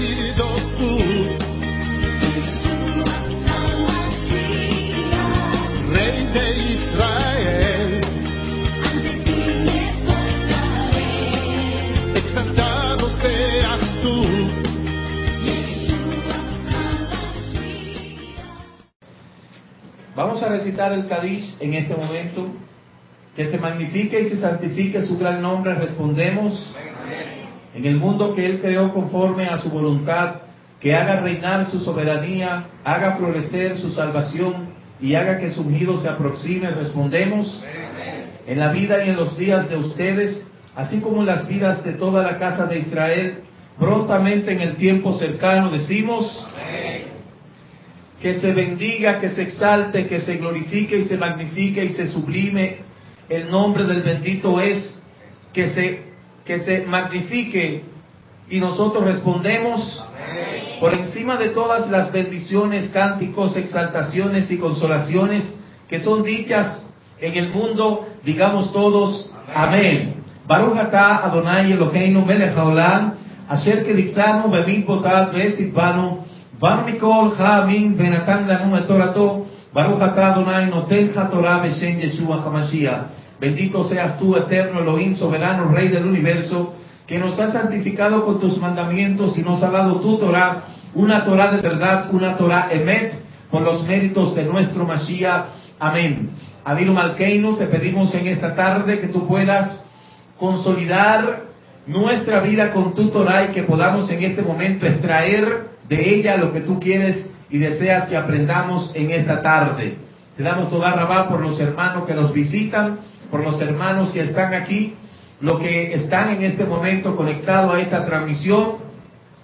sido tú. Rey de Israel, ante ti me postraré. exaltado seas tú. Yeshua HaMashiach. Vamos a recitar el Kadish en este momento. Que se magnifique y se santifique su gran nombre. Respondemos. En el mundo que Él creó conforme a su voluntad, que haga reinar su soberanía, haga florecer su salvación y haga que su ungido se aproxime. Respondemos. En la vida y en los días de ustedes, así como en las vidas de toda la casa de Israel, prontamente en el tiempo cercano, decimos. Que se bendiga, que se exalte, que se glorifique y se magnifique y se sublime el nombre del bendito es, que se magnifique, y nosotros respondemos. Por encima de todas las bendiciones, cánticos, exaltaciones y consolaciones que son dichas en el mundo, digamos todos amén. Baruch atah Adonai Eloheinu melech haolam asher keditzanu bemitzvotav ve'etzivanu vanu mikol ha'amim venatan lanu et torato. Baruch atah Adonai noten haTorah beshem Yeshua HaMashiach. Bendito seas tú, eterno Elohim, soberano, Rey del universo, que nos has santificado con tus mandamientos y nos ha dado tu Torah, una Torah de verdad, una Torah emet, por los méritos de nuestro Mashiach. Amén. Avinu Malkeinu, te pedimos en esta tarde que tú puedas consolidar nuestra vida con tu Torah y que podamos en este momento extraer de ella lo que tú quieres y deseas que aprendamos en esta tarde. Te damos toda rabá por los hermanos que nos visitan, por los hermanos que están aquí, los que están en este momento conectados a esta transmisión,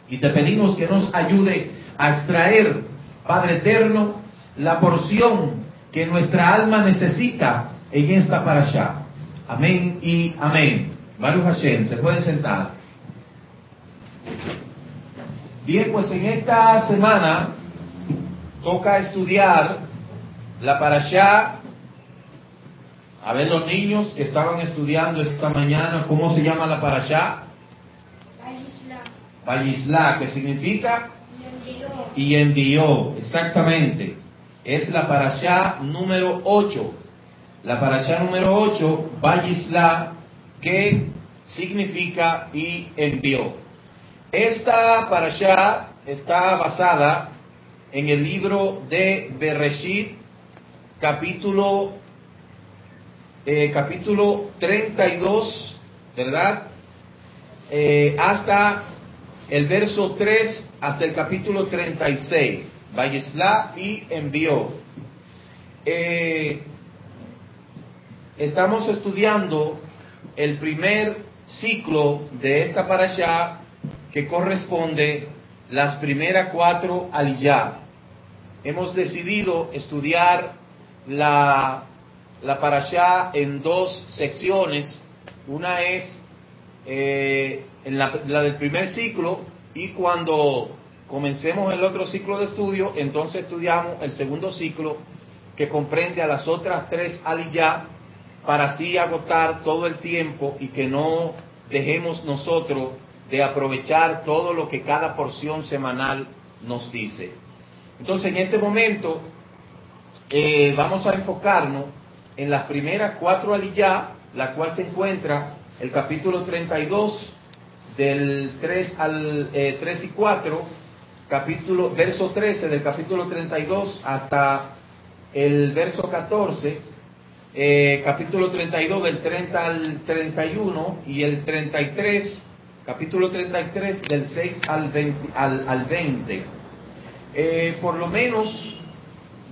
y te pedimos que nos ayude a extraer, Padre eterno, la porción que nuestra alma necesita en esta parashá. Amén y amén. Baruch Hashem, se pueden sentar. Bien, pues en esta semana toca estudiar la parashá. A ver, los niños que estaban estudiando esta mañana, ¿cómo se llama la parashá? Vayishlach, que significa y envió, exactamente. Es la parashá número 8. La parashá número 8, Vayishlach, que significa y envió. Esta parashá está basada en el libro de Bereshit, capítulo 32, ¿verdad? Hasta el verso 3, hasta el capítulo 36. Vayishlach y envió. Estamos estudiando el primer ciclo de esta parashá, que corresponde las primeras 4 aliyah. Hemos decidido estudiar la parashá en 2 secciones. Una es en la del primer ciclo, y cuando comencemos el otro ciclo de estudio, entonces estudiamos el segundo ciclo, que comprende a las otras 3 aliyah, para así agotar todo el tiempo y que no dejemos nosotros de aprovechar todo lo que cada porción semanal nos dice. Entonces, en este momento vamos a enfocarnos en las primeras 4 aliyah, la cual se encuentra el capítulo 32 del 3 al 3 y 4, verso 13 del capítulo 32 hasta el verso 14, capítulo 32 del 30 al 31 y el 33, capítulo 33 del 6 al 20. Por lo menos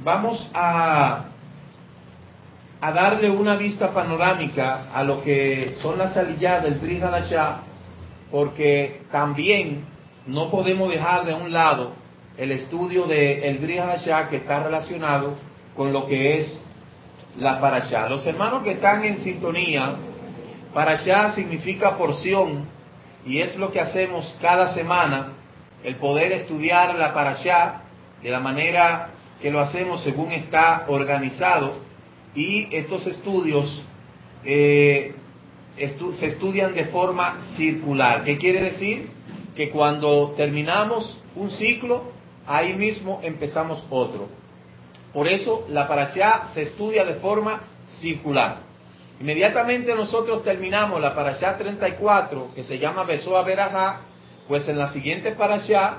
vamos a darle una vista panorámica a lo que son las aliyah del Brit Hadashah, porque también no podemos dejar de un lado el estudio del Brit Hadashah, que está relacionado con lo que es la parashá. Los hermanos que están en sintonía, parashá significa porción, y es lo que hacemos cada semana, el poder estudiar la parashá de la manera que lo hacemos según está organizado. Y estos estudios se estudian de forma circular. ¿Qué quiere decir? que cuando terminamos un ciclo, ahí mismo empezamos otro. Por eso la parashá se estudia de forma circular. Inmediatamente nosotros terminamos la parashá 34, que se llama Besoa Berajá, pues en la siguiente parashá,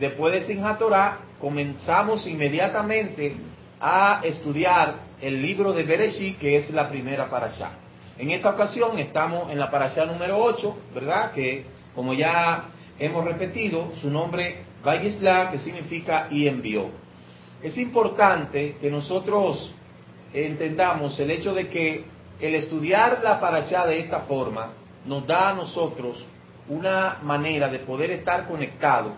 después de Simchat Torah, comenzamos inmediatamente a estudiar el libro de Bereshit, que es la primera parashá. En esta ocasión estamos en la parashá número 8, ¿verdad? Que como ya hemos repetido, su nombre Vayisla, que significa y envió. Es importante que nosotros entendamos el hecho de que el estudiar la parashá de esta forma nos da a nosotros una manera de poder estar conectado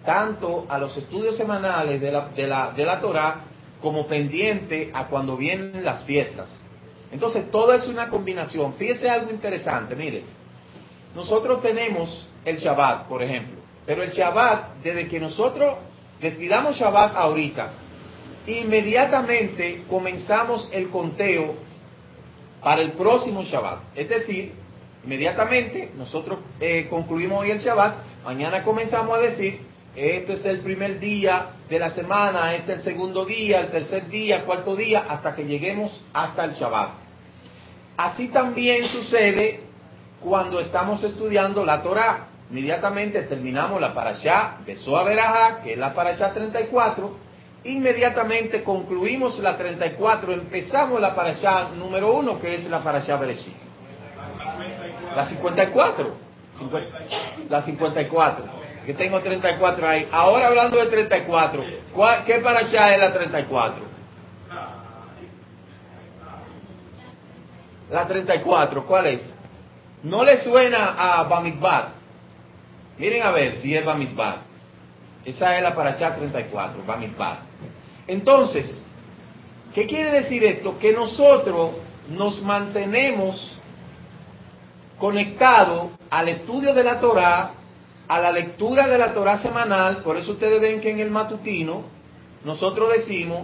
tanto a los estudios semanales de la Torá como pendiente a cuando vienen las fiestas. Entonces todo es una combinación. Fíjese algo interesante, mire, nosotros tenemos el Shabbat, por ejemplo, pero el Shabbat, desde que nosotros despidamos Shabbat ahorita, inmediatamente comenzamos el conteo para el próximo Shabbat. Es decir, inmediatamente nosotros concluimos hoy el Shabbat, mañana comenzamos a decir, este es el primer día de la semana, este es el segundo día, el tercer día, cuarto día, hasta que lleguemos hasta el Shabbat. Así también sucede cuando estamos estudiando la Torá. Inmediatamente terminamos la parashá de Besoa Berajá, que es la parashá 34, inmediatamente concluimos la 34, empezamos la parashá número 1, que es la parashá Bereshit. La 54. La 54. Que tengo 34 ahí. Ahora hablando de 34, ¿qué parashá es la 34? La 34, ¿cuál es? ¿No le suena a Bamidbar? Miren a ver si es Bamidbar. Esa es la parashá 34, Bamidbar. Entonces, ¿qué quiere decir esto? Que nosotros nos mantenemos conectados al estudio de la Torá, a la lectura de la Torá semanal. Por eso ustedes ven que en el matutino nosotros decimos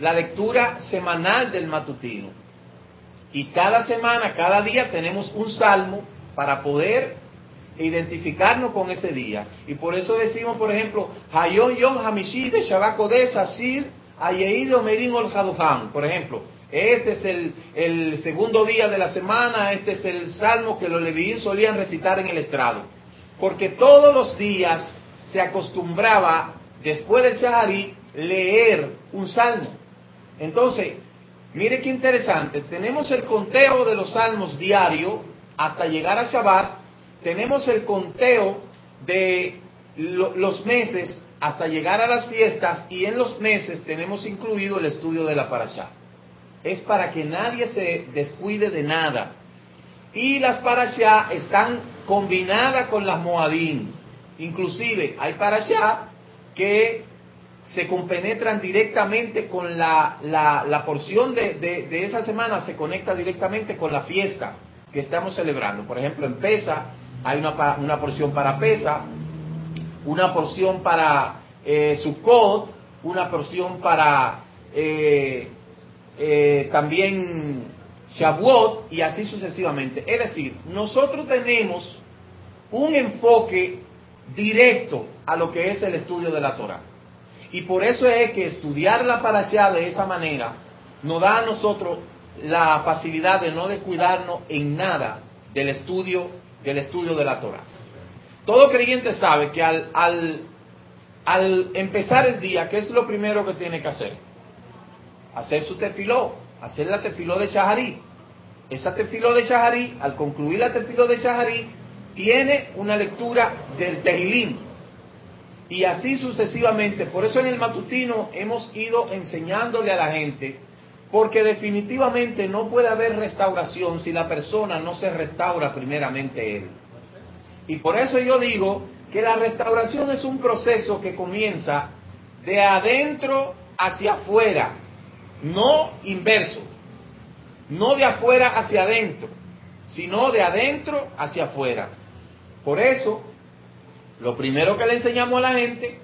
la lectura semanal del matutino. Y cada semana, cada día tenemos un salmo para poder identificarnos con ese día. Y por eso decimos, por ejemplo, Hayom Yom Hamishi de Shabbat Kodesh Asir Ayeir Omerim Ol Haduhan. Por ejemplo, este es el segundo día de la semana, este es el salmo que los leviín solían recitar en el estrado. Porque todos los días se acostumbraba, después del Shaharit, leer un salmo. Entonces, mire qué interesante, tenemos el conteo de los salmos diario hasta llegar a Shabbat, tenemos el conteo de los meses hasta llegar a las fiestas, y en los meses tenemos incluido el estudio de la parashá. Es para que nadie se descuide de nada. Y las parashá están combinadas con las moadim. Inclusive hay parashá que se compenetran directamente con la porción de esa semana, se conecta directamente con la fiesta que estamos celebrando. Por ejemplo, en Pesa hay una porción para Pesa, una porción para Sukkot, una porción para también Shavuot, y así sucesivamente. Es decir, nosotros tenemos un enfoque directo a lo que es el estudio de la Torá. Y por eso es que estudiar la parashá de esa manera nos da a nosotros la facilidad de no descuidarnos en nada del estudio de la Torá. Todo creyente sabe que al empezar el día, ¿qué es lo primero que tiene que hacer? Hacer su tefiló, hacer la tefiló de Shaharit. Esa tefiló de Shaharit, al concluir la tefiló de Shaharit, tiene una lectura del Tehilim. Y así sucesivamente. Por eso en el matutino hemos ido enseñándole a la gente, porque definitivamente no puede haber restauración si la persona no se restaura primeramente él. Y por eso yo digo que la restauración es un proceso que comienza de adentro hacia afuera, no inverso, no de afuera hacia adentro, sino de adentro hacia afuera. Por eso, lo primero que le enseñamos a la gente,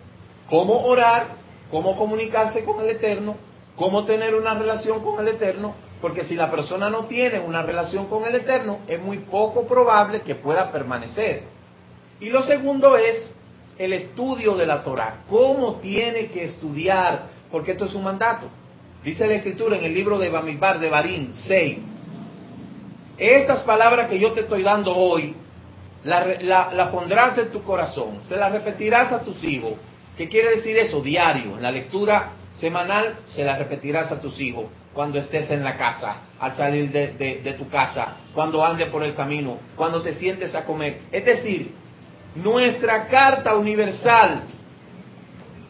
cómo orar, cómo comunicarse con el Eterno, cómo tener una relación con el Eterno, porque si la persona no tiene una relación con el Eterno, es muy poco probable que pueda permanecer. Y lo segundo es el estudio de la Torah. ¿Cómo tiene que estudiar? Porque esto es un mandato. Dice la Escritura en el libro de Bamidbar, de Barín 6. Estas palabras que yo te estoy dando hoy, la pondrás en tu corazón, se las repetirás a tus hijos. ¿Qué quiere decir eso? Diario. En la lectura semanal se las repetirás a tus hijos. Cuando estés en la casa, al salir de tu casa, cuando andes por el camino, cuando te sientes a comer. Es decir, nuestra carta universal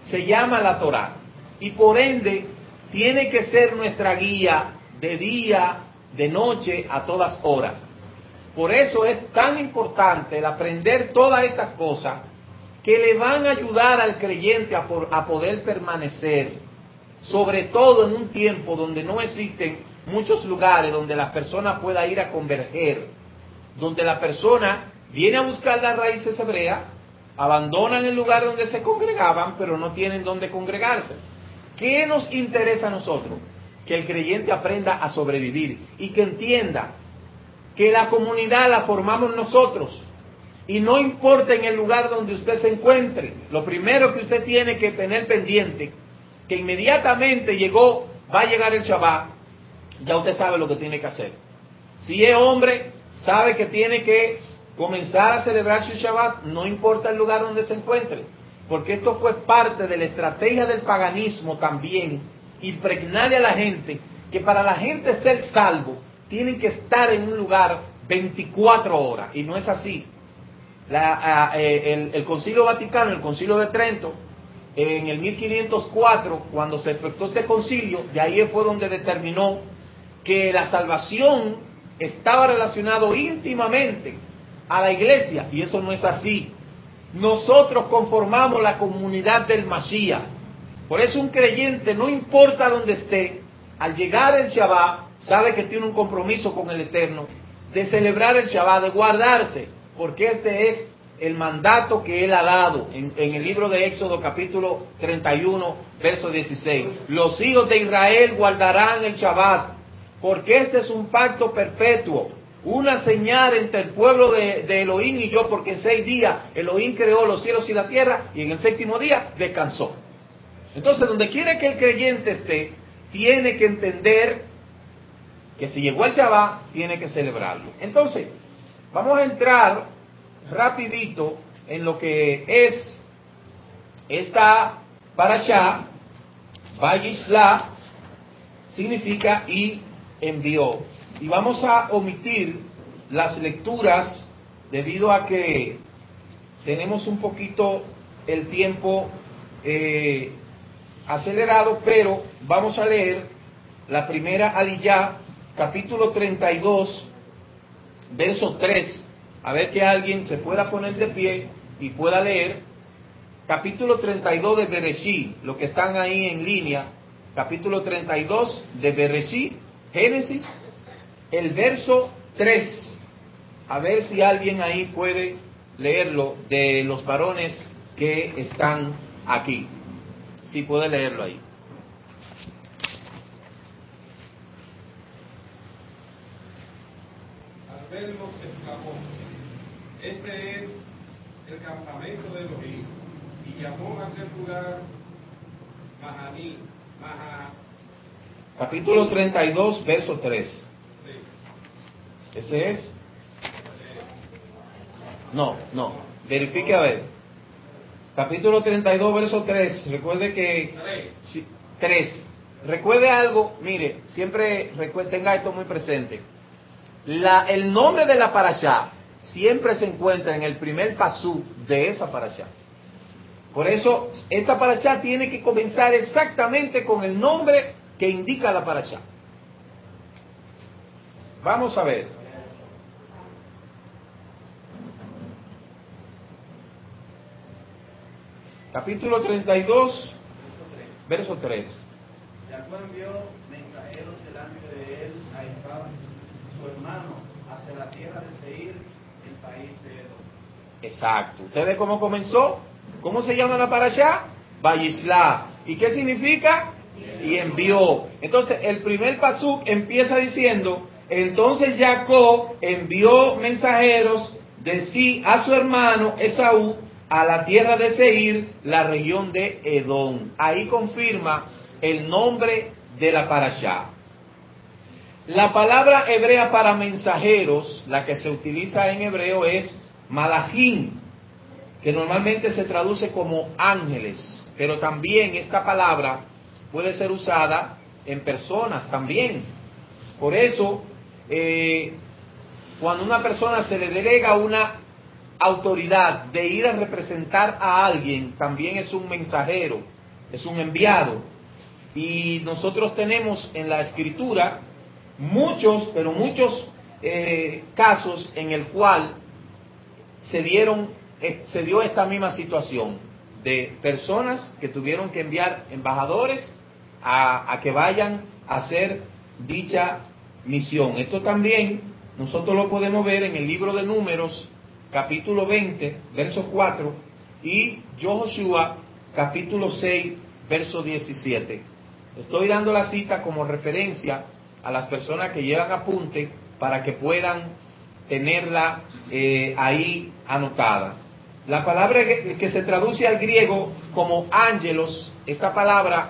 se llama la Torah y por ende tiene que ser nuestra guía de día, de noche, a todas horas. Por eso es tan importante el aprender todas estas cosas que le van a ayudar al creyente a poder permanecer, sobre todo en un tiempo donde no existen muchos lugares donde la persona pueda ir a converger, donde la persona viene a buscar las raíces hebreas, abandonan el lugar donde se congregaban, pero no tienen donde congregarse. ¿Qué nos interesa a nosotros? Que el creyente aprenda a sobrevivir y que entienda que la comunidad la formamos nosotros. Y no importa en el lugar donde usted se encuentre, lo primero que usted tiene que tener pendiente, que inmediatamente va a llegar el Shabbat, ya usted sabe lo que tiene que hacer. Si es hombre, sabe que tiene que comenzar a celebrar su Shabbat, no importa el lugar donde se encuentre, porque esto fue parte de la estrategia del paganismo también, impregnarle a la gente, que para la gente ser salvo, tienen que estar en un lugar 24 horas, y no es así. El Concilio Vaticano, el Concilio de Trento, en el 1504, cuando se efectuó este concilio, de ahí fue donde determinó que la salvación estaba relacionado íntimamente a la iglesia, y eso no es así. Nosotros conformamos la comunidad del Mashiach. Por eso un creyente, no importa dónde esté, al llegar el Shabbat, sabe que tiene un compromiso con el Eterno, de celebrar el Shabbat, de guardarse, porque este es el mandato que Él ha dado en el libro de Éxodo capítulo 31, verso 16. Los hijos de Israel guardarán el Shabbat, porque este es un pacto perpetuo, una señal entre el pueblo de Elohim y yo, porque en 6 días Elohim creó los cielos y la tierra, y en el 7º día descansó. Entonces, donde quiera que el creyente esté, tiene que entender que si llegó el Shabbat, tiene que celebrarlo. Entonces, vamos a entrar rapidito en lo que es esta parashá. Vayishla significa y envió. Y vamos a omitir las lecturas debido a que tenemos un poquito el tiempo acelerado, pero vamos a leer la primera aliyá, capítulo 32, verso 3. A ver que alguien se pueda poner de pie y pueda leer. Capítulo 32 de Bereshit, lo que están ahí en línea. Capítulo 32 de Bereshit, Génesis, el verso 3. A ver si alguien ahí puede leerlo, de los varones que están aquí. Si puede leerlo ahí. Al verlo exclamó: este es el campamento de Elohim. Y llamó a aquel lugar Mahaní, Capítulo 32, verso 3. Sí. ¿Ese es? No. Verifique a ver. Capítulo 32, verso 3. Recuerde que... 3. Recuerde algo, mire, siempre tenga esto muy presente. El nombre de la parashá siempre se encuentra en el primer pasú de esa parashá. Por eso, esta parashá tiene que comenzar exactamente con el nombre que indica la parashá. Vamos a ver. Capítulo 32, verso 3. Jacob envió mensajeros delante de él a Esaú, su hermano, hacia la tierra de Seir, el país de Edom. Exacto. ¿Usted ve cómo comenzó? ¿Cómo se llama la parashá? Vayishla. ¿Y qué significa? Y envió. Entonces, el primer pasuk empieza diciendo: entonces Jacob envió mensajeros de sí a su hermano Esaú a la tierra de Seir, la región de Edom. Ahí confirma el nombre de la parashá. La palabra hebrea para mensajeros, la que se utiliza en hebreo, es malachim, que normalmente se traduce como ángeles, pero también esta palabra puede ser usada en personas también. Por eso, cuando una persona se le delega una autoridad de ir a representar a alguien, también es un mensajero, es un enviado. Y nosotros tenemos en la Escritura muchos casos en el cual se dio esta misma situación de personas que tuvieron que enviar embajadores a que vayan a hacer dicha misión. Esto también nosotros lo podemos ver en el libro de Números, capítulo 20, verso 4, y Joshua, capítulo 6, verso 17. Estoy dando la cita como referencia a las personas que llevan apunte para que puedan tenerla ahí anotada. La palabra que se traduce al griego como ángelos, esta palabra,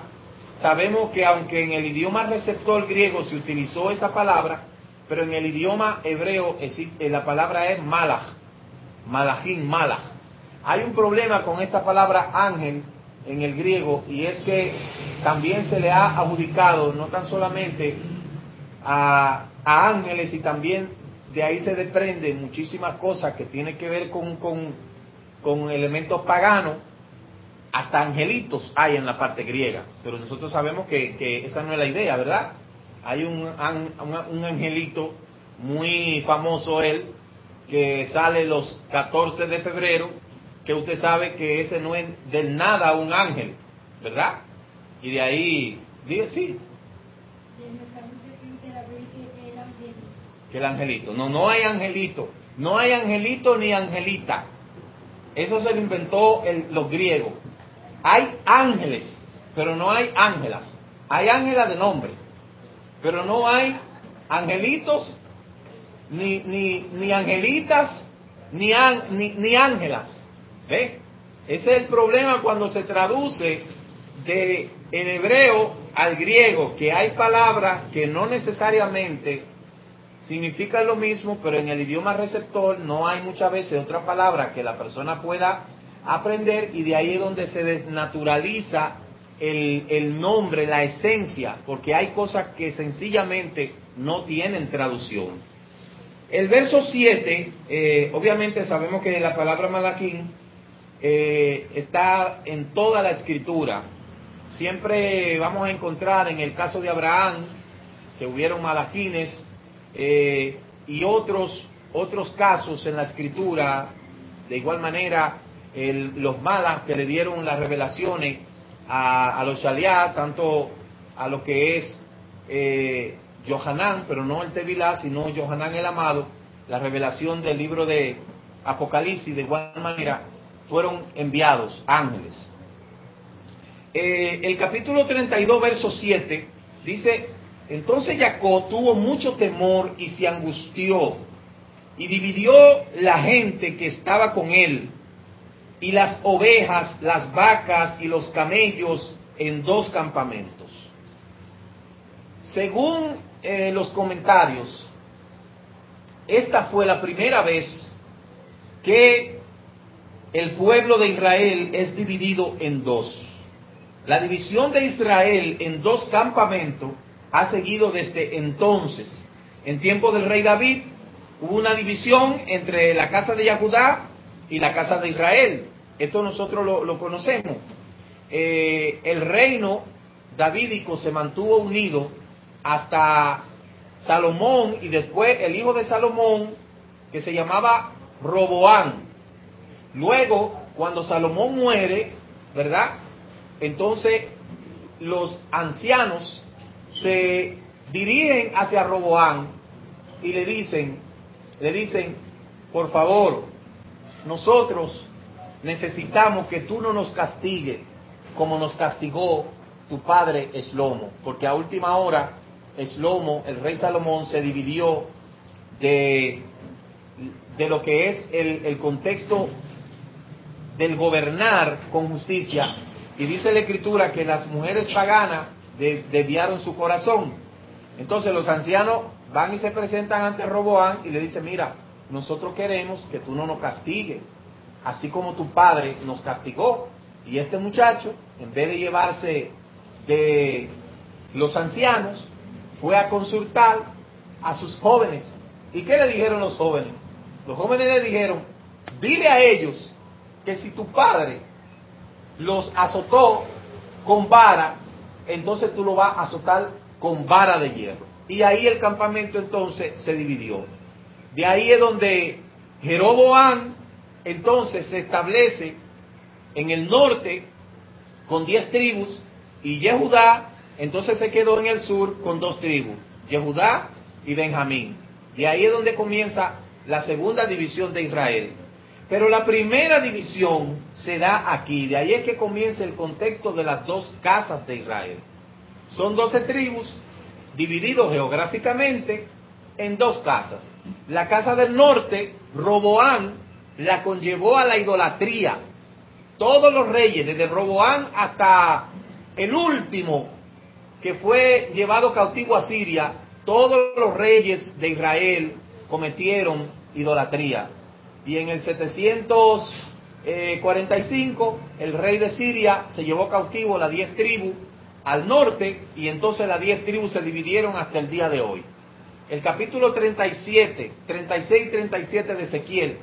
sabemos que aunque en el idioma receptor griego se utilizó esa palabra, pero en el idioma hebreo la palabra es malach, malachim, malach. Hay un problema con esta palabra ángel en el griego, y es que también se le ha adjudicado no tan solamente a ángeles, y también de ahí se desprenden muchísimas cosas que tienen que ver con elementos paganos. Hasta angelitos hay en la parte griega, pero nosotros sabemos que esa no es la idea, ¿verdad? Hay un angelito muy famoso, él, que sale los 14 de febrero, que usted sabe que ese no es del nada un ángel, ¿verdad? Y de ahí, dice sí. Que el angelito. No hay angelito. No hay angelito ni angelita. Eso se lo inventó los griegos. Hay ángeles, pero no hay ángelas. Hay ángelas de nombre, pero no hay angelitos, ni angelitas, ni ángelas. ¿Ve? Ese es el problema cuando se traduce en hebreo al griego, que hay palabras que no necesariamente significan lo mismo, pero en el idioma receptor no hay muchas veces otra palabra que la persona pueda aprender, y de ahí es donde se desnaturaliza el nombre, la esencia, porque hay cosas que sencillamente no tienen traducción. El verso 7, obviamente sabemos que la palabra malachim está en toda la Escritura. Siempre vamos a encontrar en el caso de Abraham que hubieron malachines, y otros casos en la Escritura. De igual manera, los malas que le dieron las revelaciones a los Shaliá, tanto a lo que es Yohanan, pero no el Tevilá, sino Yohanan el amado, la revelación del libro de Apocalipsis, de igual manera, fueron enviados ángeles. El capítulo 32, verso 7, dice: entonces Jacob tuvo mucho temor y se angustió, y dividió la gente que estaba con él, y las ovejas, las vacas y los camellos en 2 campamentos. Según los comentarios, esta fue la primera vez que el pueblo de Israel es dividido en 2. La división de Israel en 2 campamentos ha seguido desde entonces. En tiempo del rey David hubo una división entre la casa de Judá y la casa de Israel. Esto nosotros lo conocemos. El reino davídico se mantuvo unido hasta Salomón, y después el hijo de Salomón, que se llamaba Roboán. Luego, cuando Salomón muere, ¿verdad? Entonces los ancianos se dirigen hacia Roboán y le dicen, por favor, nosotros necesitamos que tú no nos castigues como nos castigó tu padre Eslomo, porque a última hora Eslomo, el rey Salomón, se dividió de de lo que es el contexto del gobernar con justicia. Y dice la Escritura que las mujeres paganas desviaron su corazón. Entonces los ancianos van y se presentan ante Roboam y le dicen, mira, nosotros queremos que tú no nos castigues, así como tu padre nos castigó. Y este muchacho, en vez de llevarse de los ancianos, fue a consultar a sus jóvenes. ¿Y qué le dijeron los jóvenes? Los jóvenes le dijeron, dile a ellos que si tu padre los azotó con vara, entonces tú lo vas a azotar con vara de hierro. Y ahí el campamento entonces se dividió. De ahí es donde Jeroboam entonces se establece en el norte con 10 tribus y Yehudá entonces se quedó en el sur con 2 tribus, Yehudá y Benjamín. De ahí es donde comienza la segunda división de Israel. Pero la primera división se da aquí, de ahí es que comienza el contexto de las 2 casas de Israel. Son 12 tribus divididos geográficamente en 2 casas. La casa del norte, Roboam, la conllevó a la idolatría. Todos los reyes, desde Roboam hasta el último que fue llevado cautivo a Siria, todos los reyes de Israel cometieron idolatría. Y en el 745, el rey de Siria se llevó cautivo las 10 tribus al norte, y entonces las 10 tribus se dividieron hasta el día de hoy. El capítulo 36 y 37 de Ezequiel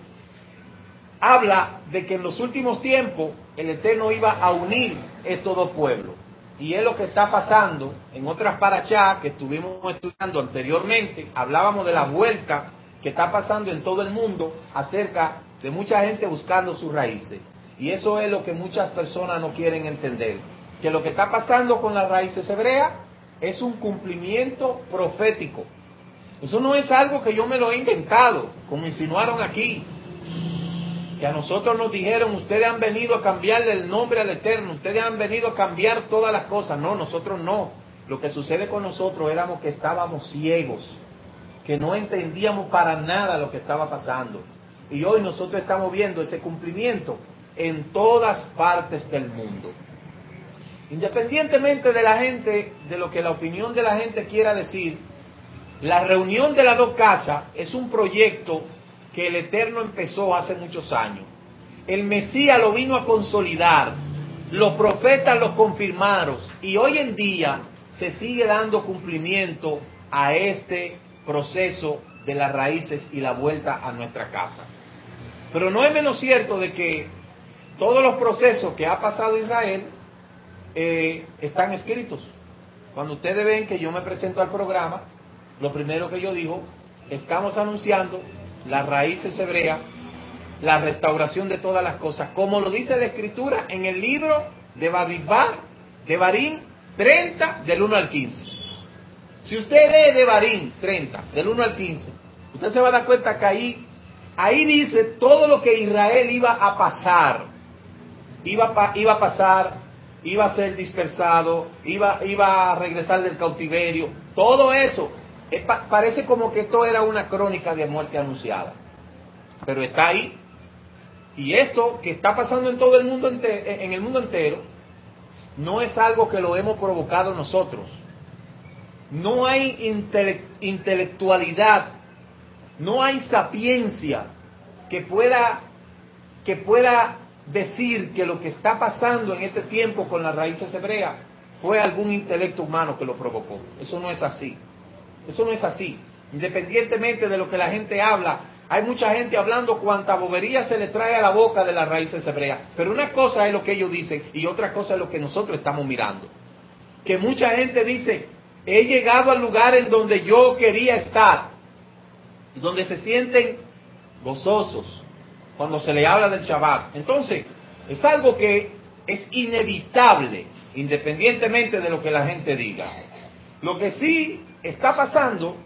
habla de que en los últimos tiempos el Eterno iba a unir estos 2 pueblos. Y es lo que está pasando en otras parachá que estuvimos estudiando anteriormente. Hablábamos de la vuelta que está pasando en todo el mundo acerca de mucha gente buscando sus raíces. Y eso es lo que muchas personas no quieren entender. Que lo que está pasando con las raíces hebreas es un cumplimiento profético. Eso no es algo que yo me lo he inventado, como insinuaron aquí. Que a nosotros nos dijeron, ustedes han venido a cambiarle el nombre al Eterno, ustedes han venido a cambiar todas las cosas. No, nosotros no. Lo que sucede con nosotros éramos que estábamos ciegos, que no entendíamos para nada lo que estaba pasando. Y hoy nosotros estamos viendo ese cumplimiento en todas partes del mundo. Independientemente de la gente, de lo que la opinión de la gente quiera decir, la reunión de las 2 casas es un proyecto que el Eterno empezó hace muchos años. El Mesías lo vino a consolidar, los profetas lo confirmaron, y hoy en día se sigue dando cumplimiento a este proceso de las raíces y la vuelta a nuestra casa. Pero no es menos cierto de que todos los procesos que ha pasado Israel están escritos. Cuando ustedes ven que yo me presento al programa, lo primero que yo digo, estamos anunciando las raíces hebreas, la restauración de todas las cosas, como lo dice la Escritura en el libro de Devarim 30, del 1 al 15. Si usted lee Devarim 30, del 1 al 15, usted se va a dar cuenta que ahí dice todo lo que Israel iba a pasar. Iba a pasar, iba a ser dispersado, iba a regresar del cautiverio, todo eso. Parece como que esto era una crónica de muerte anunciada, pero está ahí. Y esto que está pasando en todo el mundo en el mundo entero, no es algo que lo hemos provocado nosotros. No hay intelectualidad, no hay sapiencia que pueda decir que lo que está pasando en este tiempo con las raíces hebreas fue algún intelecto humano que lo provocó. Eso no es así. Eso no es así. Independientemente de lo que la gente habla, hay mucha gente hablando cuanta bobería se le trae a la boca de las raíces hebreas. Pero una cosa es lo que ellos dicen y otra cosa es lo que nosotros estamos mirando. Que mucha gente dice, he llegado al lugar en donde yo quería estar, donde se sienten gozosos cuando se le habla del Shabbat. Entonces, es algo que es inevitable, independientemente de lo que la gente diga. Lo que sí está pasando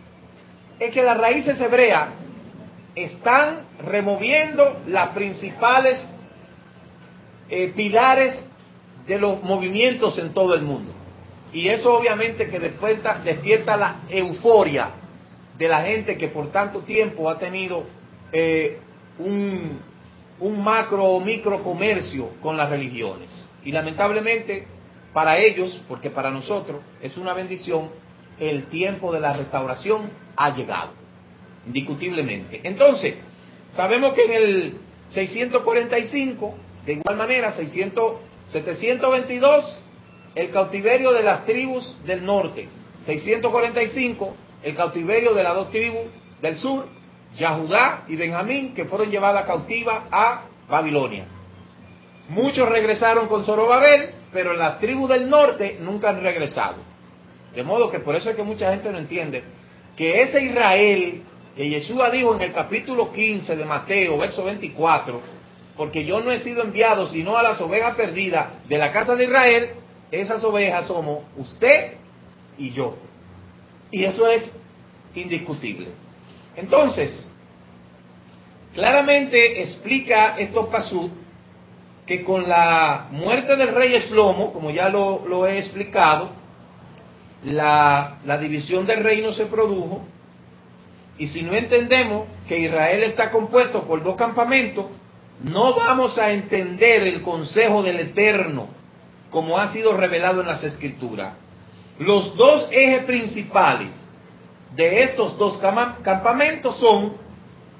es que las raíces hebreas están removiendo las principales pilares de los movimientos en todo el mundo. Y eso obviamente que despierta la euforia de la gente que por tanto tiempo ha tenido un macro o micro comercio con las religiones. Y lamentablemente para ellos, porque para nosotros es una bendición, el tiempo de la restauración ha llegado, indiscutiblemente. Entonces, sabemos que en el 645, de igual manera, 722, el cautiverio de las tribus del norte. 645, el cautiverio de las dos tribus del sur, Yahudá y Benjamín, que fueron llevadas cautivas a Babilonia. Muchos regresaron con Zorobabel, pero las tribus del norte nunca han regresado. De modo que por eso es que mucha gente no entiende que ese Israel que Yeshua dijo en el capítulo 15 de Mateo, verso 24, porque yo no he sido enviado sino a las ovejas perdidas de la casa de Israel, esas ovejas somos usted y yo. Y eso es indiscutible. Entonces, claramente explica estos pasú que con la muerte del rey Shlomo, como ya lo he explicado, la división del reino se produjo, y si no entendemos que Israel está compuesto por dos campamentos, no vamos a entender el consejo del Eterno como ha sido revelado en las Escrituras. Los dos ejes principales de estos dos campamentos son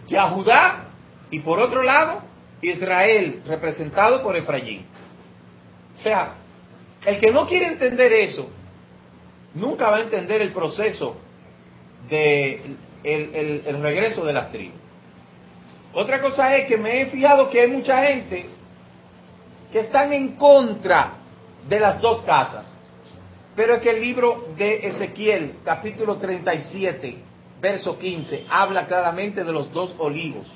Yahudá y por otro lado Israel, representado por Efraín. O sea, el que no quiere entender eso nunca va a entender el proceso de el regreso de las tribus. Otra cosa es que me he fijado que hay mucha gente que están en contra de las dos casas, pero es que el libro de Ezequiel, capítulo 37, verso 15, habla claramente de los dos olivos.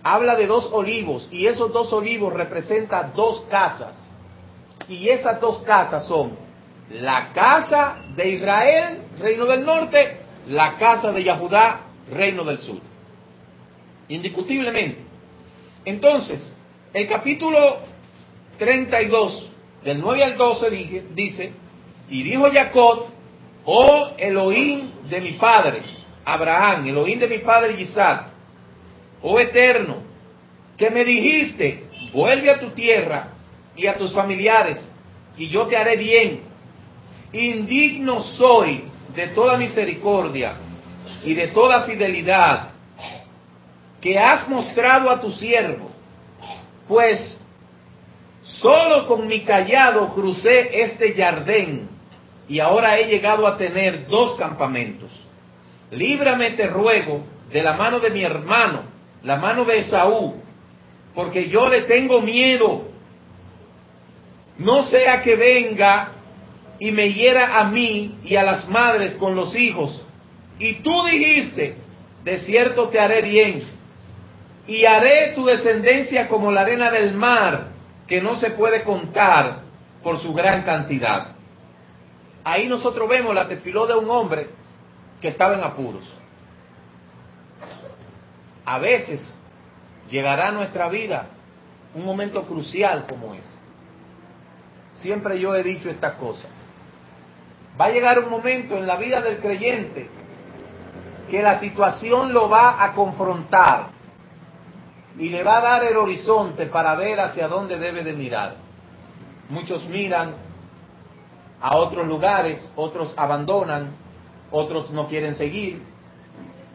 Habla de dos olivos, y esos dos olivos representan dos casas, y esas dos casas son la casa de Israel, reino del norte, la casa de Yahudá, reino del sur. Indiscutiblemente. Entonces, el capítulo 32, del 9 al 12, dice, y dijo Jacob, oh Elohim de mi padre, Abraham, Elohim de mi padre Isaac, oh Eterno, que me dijiste, vuelve a tu tierra y a tus familiares, y yo te haré bien. Indigno soy de toda misericordia y de toda fidelidad que has mostrado a tu siervo, pues solo con mi cayado crucé este Jardén y ahora he llegado a tener dos campamentos. Líbrame, te ruego, de la mano de mi hermano, la mano de Esaú, porque yo le tengo miedo, no sea que venga y me hiera a mí y a las madres con los hijos. Y tú dijiste, de cierto te haré bien, y haré tu descendencia como la arena del mar, que no se puede contar por su gran cantidad. Ahí nosotros vemos la tefiló de un hombre que estaba en apuros. A veces llegará a nuestra vida un momento crucial como ese. Siempre yo he dicho estas cosas. Va a llegar un momento en la vida del creyente que la situación lo va a confrontar y le va a dar el horizonte para ver hacia dónde debe de mirar. Muchos miran a otros lugares, otros abandonan, otros no quieren seguir,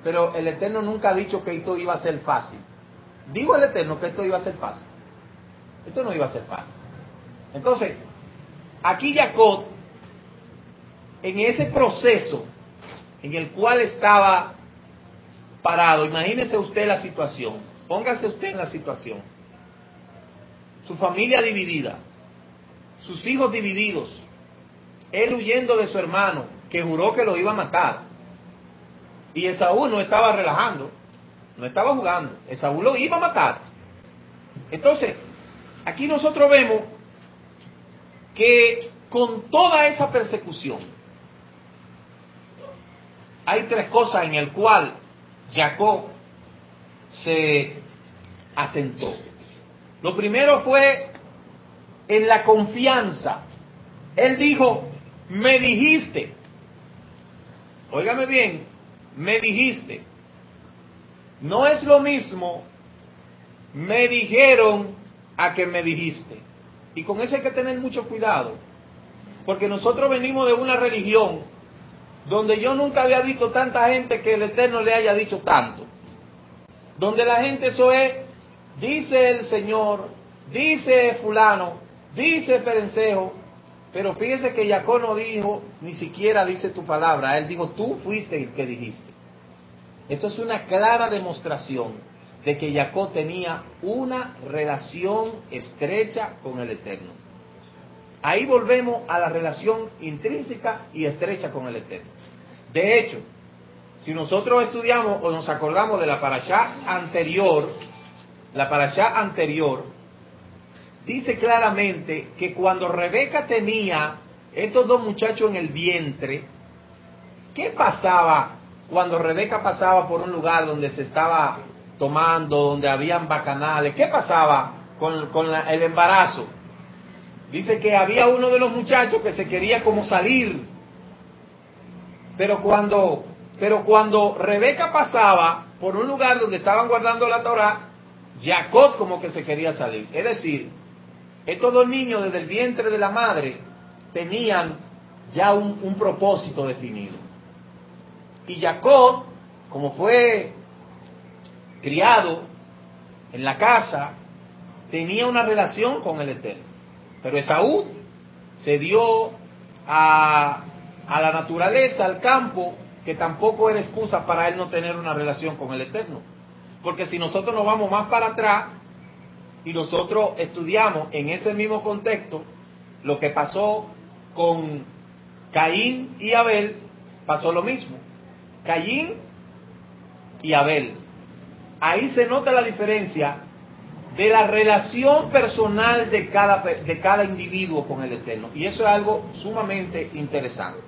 pero el Eterno nunca ha dicho que esto iba a ser fácil. Digo el Eterno que esto iba a ser fácil. Esto no iba a ser fácil. Entonces, aquí Jacob, en ese proceso en el cual estaba parado, imagínese usted la situación, póngase usted en la situación, su familia dividida, sus hijos divididos, él huyendo de su hermano, que juró que lo iba a matar, y Esaú no estaba relajando, no estaba jugando, Esaú lo iba a matar. Entonces, aquí nosotros vemos que con toda esa persecución, hay tres cosas en el cual Jacob se asentó. Lo primero fue en la confianza. Él dijo, me dijiste. Óigame bien, me dijiste. No es lo mismo me dijeron a que me dijiste. Y con eso hay que tener mucho cuidado. Porque nosotros venimos de una religión donde yo nunca había visto tanta gente que el Eterno le haya dicho tanto. Donde la gente eso es, dice el Señor, dice fulano, dice Perencejo, pero fíjese que Jacob no dijo, ni siquiera dice tu palabra, él dijo, tú fuiste el que dijiste. Esto es una clara demostración de que Jacob tenía una relación estrecha con el Eterno. Ahí volvemos a la relación intrínseca y estrecha con el Eterno. De hecho, si nosotros estudiamos o nos acordamos de la parashá anterior, dice claramente que cuando Rebeca tenía estos dos muchachos en el vientre, ¿qué pasaba cuando Rebeca pasaba por un lugar donde se estaba tomando, donde habían bacanales? ¿Qué pasaba con el embarazo? Dice que había uno de los muchachos que se quería como salir, pero cuando Rebeca pasaba por un lugar donde estaban guardando la Torá, Jacob como que se quería salir. Es decir, estos dos niños desde el vientre de la madre tenían ya un propósito definido. Y Jacob, como fue criado en la casa, tenía una relación con el Eterno. Pero Esaú se dio a la naturaleza, al campo, que tampoco era excusa para él no tener una relación con el Eterno. Porque si nosotros nos vamos más para atrás y nosotros estudiamos en ese mismo contexto lo que pasó con Caín y Abel, pasó lo mismo. Caín y Abel. Ahí se nota la diferencia de la relación personal de cada individuo con el Eterno. Y eso es algo sumamente interesante.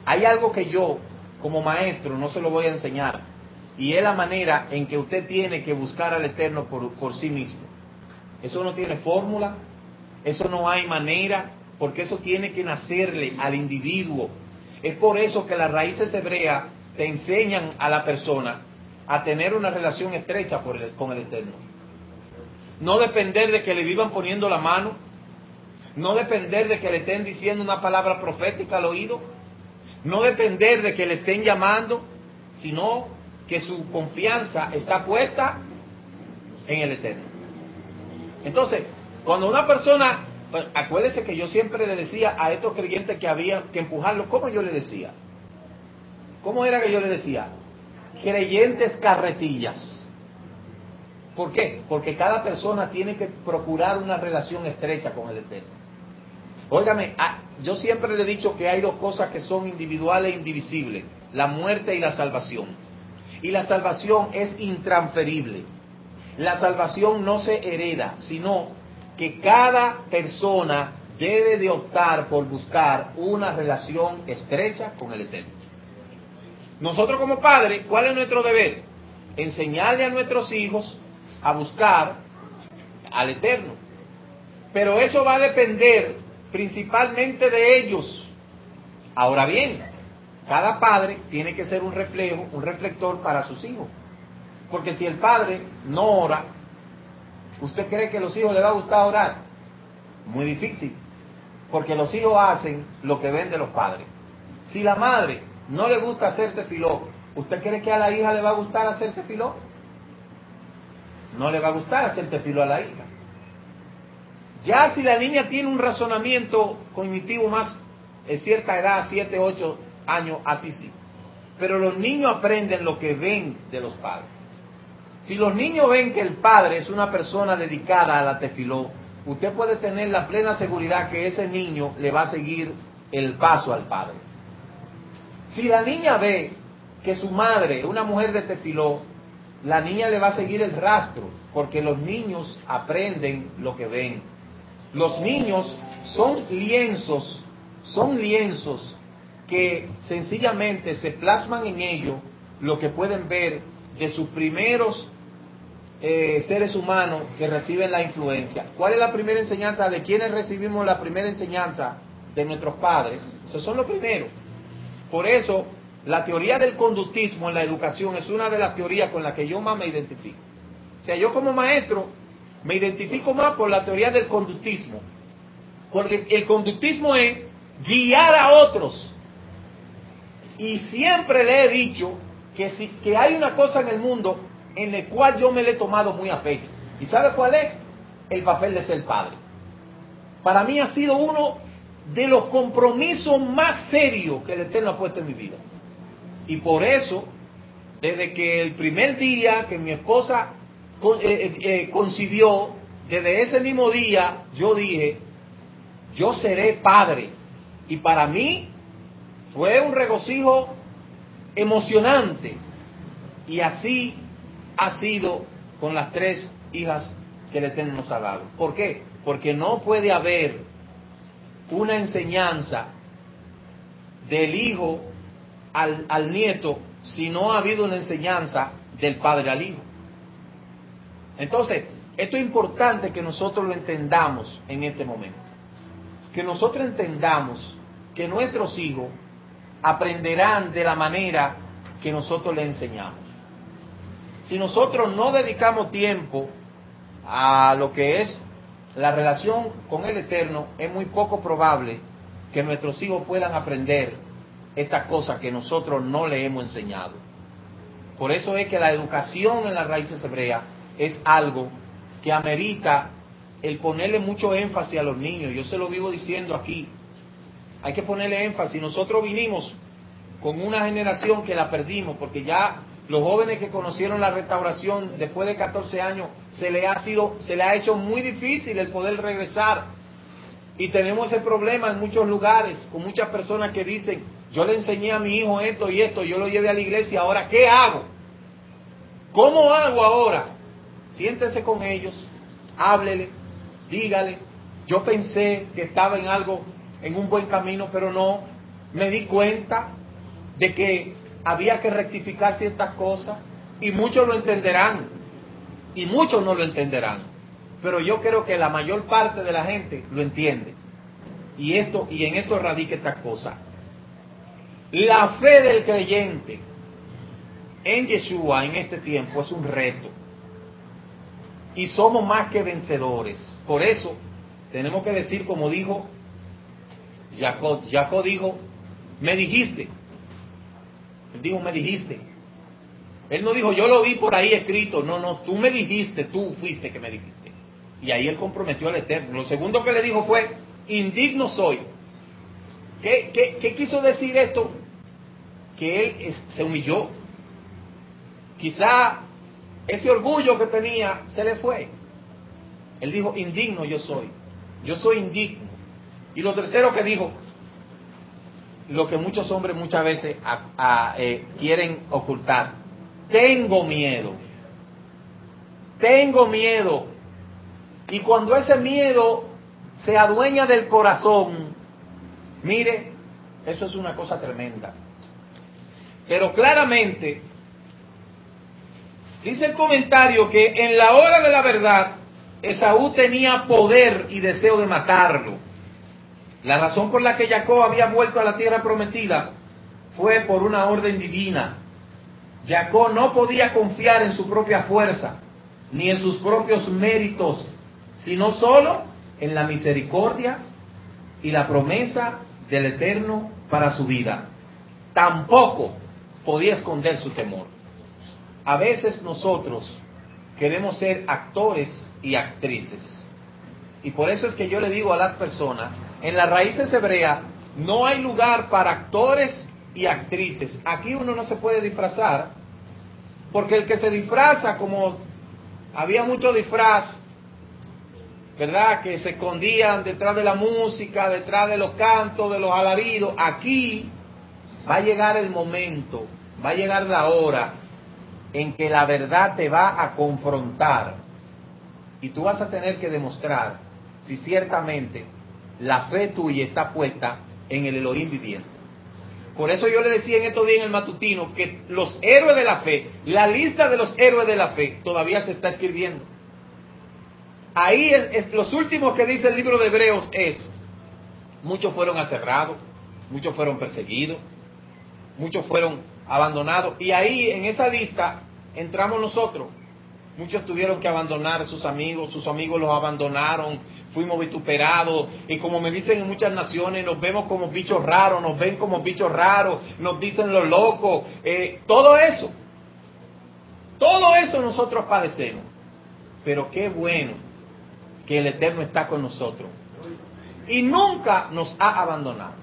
Hay algo que yo, como maestro, no se lo voy a enseñar. Y es la manera en que usted tiene que buscar al Eterno por sí mismo. Eso no tiene fórmula, eso no hay manera, porque eso tiene que nacerle al individuo. Es por eso que las raíces hebreas te enseñan a la persona a tener una relación estrecha con el Eterno. No depender de que le vivan poniendo la mano, no depender de que le estén diciendo una palabra profética al oído, no depender de que le estén llamando, sino que su confianza está puesta en el Eterno. Entonces, cuando una persona, acuérdese que yo siempre le decía a estos creyentes que había que empujarlos, ¿cómo yo le decía? ¿Cómo era que yo le decía? Creyentes carretillas. ¿Por qué? Porque cada persona tiene que procurar una relación estrecha con el Eterno. Óigame, yo siempre le he dicho que hay dos cosas que son individuales e indivisibles: la muerte y la salvación. Y la salvación es intransferible. La salvación no se hereda, sino que cada persona debe de optar por buscar una relación estrecha con el Eterno. Nosotros como padres, ¿cuál es nuestro deber? Enseñarle a nuestros hijos a buscar al Eterno. Pero eso va a depender principalmente de ellos. Ahora bien, cada padre tiene que ser un reflejo, un reflector para sus hijos. Porque si el padre no ora, ¿usted cree que a los hijos les va a gustar orar? Muy difícil. Porque los hijos hacen lo que ven de los padres. Si la madre no le gusta hacer tefiló, ¿usted cree que a la hija le va a gustar hacer tefiló? No le va a gustar hacer tefiló a la hija. Ya si la niña tiene un razonamiento cognitivo más en cierta edad, 7, 8 años, así sí. Pero los niños aprenden lo que ven de los padres. Si los niños ven que el padre es una persona dedicada a la tefiló, usted puede tener la plena seguridad que ese niño le va a seguir el paso al padre. Si la niña ve que su madre es una mujer de tefiló, la niña le va a seguir el rastro, porque los niños aprenden lo que ven. Los niños son lienzos que sencillamente se plasman en ellos lo que pueden ver de sus primeros seres humanos que reciben la influencia. ¿Cuál es la primera enseñanza? ¿De quiénes recibimos la primera enseñanza? De nuestros padres. Esos son los primeros. Por eso, la teoría del conductismo en la educación es una de las teorías con las que yo más me identifico. O sea, yo como maestro me identifico más por la teoría del conductismo. Porque el conductismo es guiar a otros. Y siempre le he dicho que hay una cosa en el mundo en la cual yo me le he tomado muy a pecho. ¿Y sabe cuál es? El papel de ser padre. Para mí ha sido uno de los compromisos más serios que el Eterno ha puesto en mi vida. Y por eso, desde que el primer día que mi esposa concibió, desde ese mismo día, yo dije, yo seré padre. Y para mí fue un regocijo emocionante. Y así ha sido con las 3 hijas que el Eterno nos ha dado. ¿Por qué? Porque no puede haber una enseñanza del hijo al nieto si no ha habido una enseñanza del padre al hijo. Entonces, esto es importante que nosotros lo entendamos en este momento. Que nosotros entendamos que nuestros hijos aprenderán de la manera que nosotros les enseñamos. Si nosotros no dedicamos tiempo a lo que es la relación con el Eterno, es muy poco probable que nuestros hijos puedan aprender estas cosas que nosotros no le hemos enseñado. Por eso es que la educación en las raíces hebreas es algo que amerita el ponerle mucho énfasis a los niños. Yo se lo vivo diciendo aquí. Hay que ponerle énfasis. Nosotros vinimos con una generación que la perdimos, porque ya los jóvenes que conocieron la restauración después de 14 años, se le ha hecho muy difícil el poder regresar. Y tenemos ese problema en muchos lugares, con muchas personas que dicen, yo le enseñé a mi hijo esto y esto, yo lo llevé a la iglesia, ahora ¿qué hago? ¿Cómo hago ahora? Siéntese con ellos, háblele, dígale, yo pensé que estaba en algo, en un buen camino, pero no, me di cuenta de que había que rectificar ciertas cosas, y muchos lo entenderán, y muchos no lo entenderán, pero yo creo que la mayor parte de la gente lo entiende, y en esto radica esta cosa. La fe del creyente en Yeshua en este tiempo es un reto, y somos más que vencedores. Por eso tenemos que decir, como dijo Jacob dijo, me dijiste. Él dijo, me dijiste. Él no dijo, yo lo vi por ahí escrito. No, tú me dijiste, tú fuiste que me dijiste. Y ahí él comprometió al Eterno. Lo segundo que le dijo fue, indigno soy. ¿Qué quiso decir esto? Que él se humilló. Quizá ese orgullo que tenía se le fue. Él dijo, indigno yo soy. Yo soy indigno. Y lo tercero que dijo, lo que muchos hombres muchas veces quieren ocultar. Tengo miedo. Tengo miedo. Y cuando ese miedo se adueña del corazón, mire, eso es una cosa tremenda. Pero claramente, dice el comentario que en la hora de la verdad, Esaú tenía poder y deseo de matarlo. La razón por la que Jacob había vuelto a la tierra prometida fue por una orden divina. Jacob no podía confiar en su propia fuerza, ni en sus propios méritos, sino solo en la misericordia y la promesa del Eterno para su vida. Tampoco podía esconder su temor. A veces nosotros queremos ser actores y actrices. Y por eso es que yo le digo a las personas, en las raíces hebreas no hay lugar para actores y actrices. Aquí uno no se puede disfrazar, porque el que se disfraza, como había mucho disfraz, ¿verdad?, que se escondían detrás de la música, detrás de los cantos, de los alaridos. Aquí va a llegar el momento, va a llegar la hora en que la verdad te va a confrontar y tú vas a tener que demostrar si ciertamente la fe tuya está puesta en el Elohim viviente. Por eso yo le decía en estos días en el matutino que los héroes de la fe, la lista de los héroes de la fe todavía se está escribiendo. Ahí es los últimos que dice el libro de Hebreos es, muchos fueron aserrados, muchos fueron perseguidos, muchos fueron abandonados. Y ahí, en esa lista, entramos nosotros. Muchos tuvieron que abandonar a sus amigos los abandonaron, fuimos vituperados, y como me dicen en muchas naciones, nos vemos como bichos raros, nos ven como bichos raros, nos dicen los locos, todo eso nosotros padecemos. Pero qué bueno que el Eterno está con nosotros y nunca nos ha abandonado.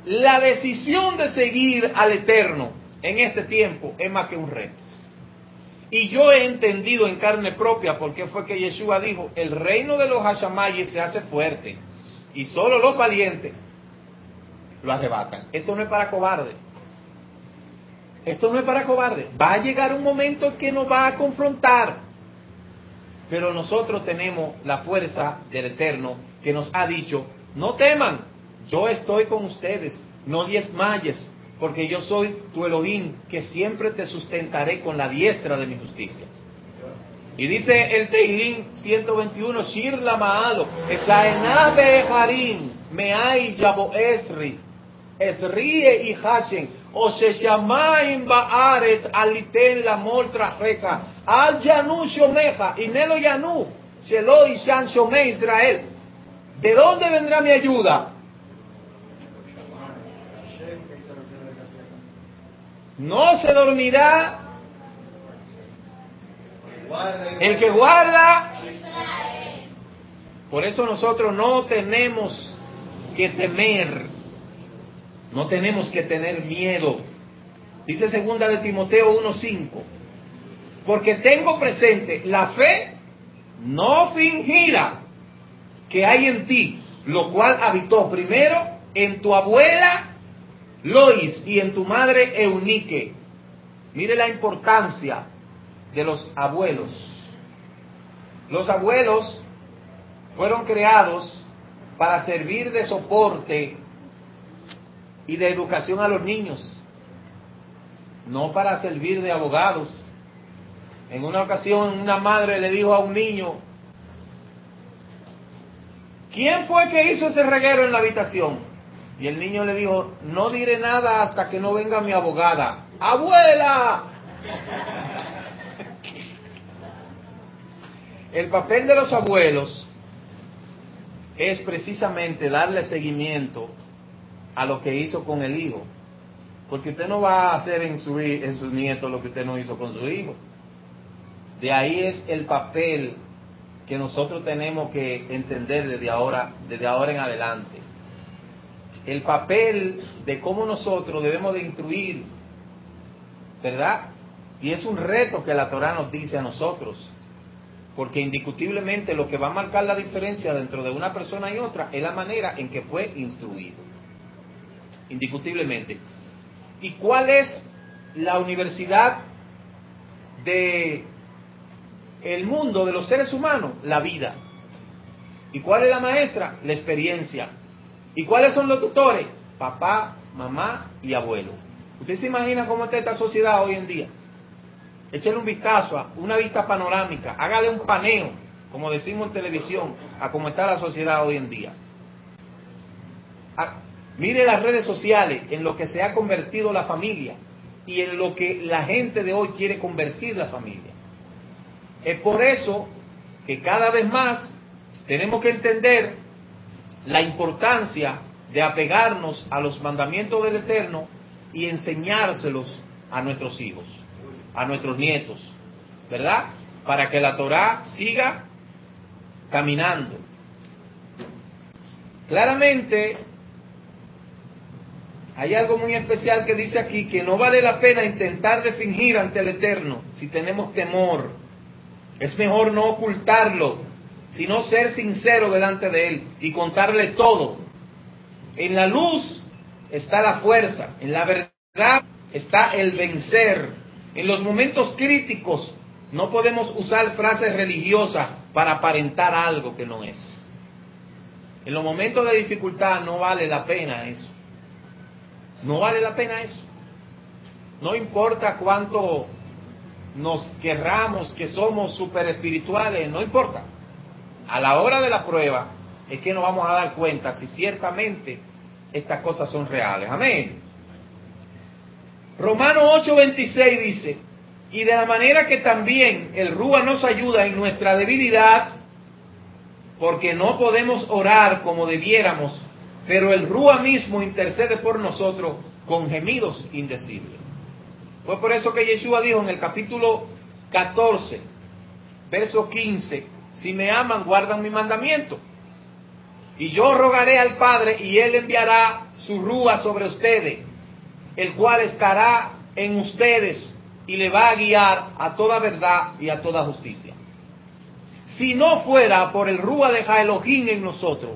La decisión de seguir al Eterno en este tiempo es más que un reto. Y yo he entendido en carne propia porque fue que Yeshua dijo, el reino de los Hashamayes se hace fuerte y solo los valientes lo arrebatan. Esto no es para cobardes. Esto no es para cobardes. Va a llegar un momento en que nos va a confrontar. Pero nosotros tenemos la fuerza del Eterno que nos ha dicho, no teman, yo estoy con ustedes, no desmayes, porque yo soy tu Elohim, que siempre te sustentaré con la diestra de mi justicia. Y dice el Tehilim 121, Shir la Maalo, Esaenabe Harim, Meai Yabo Esri, Esrie y Hashem, Osheshamaim Baaret, Aliten la Moltra Reja, Al Yanu Shomeja, y Nelo Yanu, Shelo y Shan Shome Israel. ¿De dónde vendrá mi ayuda? No se dormirá el que guarda. Por eso nosotros no tenemos que temer, no tenemos que tener miedo. Dice segunda de Timoteo 1:5, porque tengo presente la fe no fingida que hay en ti, lo cual habitó primero en tu abuela Lois y en tu madre Eunique. Mire la importancia de los abuelos. Los abuelos fueron creados para servir de soporte y de educación a los niños, no para servir de abogados. En una ocasión una madre le dijo a un niño, ¿quién fue que hizo ese reguero en la habitación? Y el niño le dijo, no diré nada hasta que no venga mi abogada. ¡Abuela! El papel de los abuelos es precisamente darle seguimiento a lo que hizo con el hijo. Porque usted no va a hacer en sus nietos lo que usted no hizo con su hijo. De ahí es el papel que nosotros tenemos que entender desde ahora en adelante. El papel de cómo nosotros debemos de instruir, ¿verdad? Y es un reto que la Torá nos dice a nosotros, porque indiscutiblemente lo que va a marcar la diferencia dentro de una persona y otra es la manera en que fue instruido, indiscutiblemente. ¿Y cuál es la universidad de el mundo de los seres humanos? La vida. ¿Y cuál es la maestra? La experiencia. ¿Y cuáles son los tutores? Papá, mamá y abuelo. ¿Usted se imagina cómo está esta sociedad hoy en día? Échale un vistazo, una vista panorámica, hágale un paneo, como decimos en televisión, a cómo está la sociedad hoy en día. Mire las redes sociales, en lo que se ha convertido la familia y en lo que la gente de hoy quiere convertir la familia. Es por eso que cada vez más tenemos que entender la importancia de apegarnos a los mandamientos del Eterno y enseñárselos a nuestros hijos, a nuestros nietos, ¿verdad? Para que la Torá siga caminando. Claramente, hay algo muy especial que dice aquí, que no vale la pena intentar de fingir ante el Eterno si tenemos temor. Es mejor no ocultarlo, sino ser sincero delante de Él y contarle todo. En la luz está la fuerza, en la verdad está el vencer. En los momentos críticos no podemos usar frases religiosas para aparentar algo que no es. En los momentos de dificultad no vale la pena eso. No vale la pena eso. No importa cuánto nos querramos que somos super espirituales, no importa. A la hora de la prueba es que nos vamos a dar cuenta si ciertamente estas cosas son reales. Amén. Romanos 8:26 dice, y de la manera que también el Rúa nos ayuda en nuestra debilidad, porque no podemos orar como debiéramos, pero el Rúa mismo intercede por nosotros con gemidos indecibles. Fue por eso que Yeshua dijo en el capítulo 14, verso 15, si me aman, guardan mi mandamiento. Y yo rogaré al Padre, y Él enviará su Rúa sobre ustedes, el cual estará en ustedes y le va a guiar a toda verdad y a toda justicia. Si no fuera por el Rúa de Elohim en nosotros,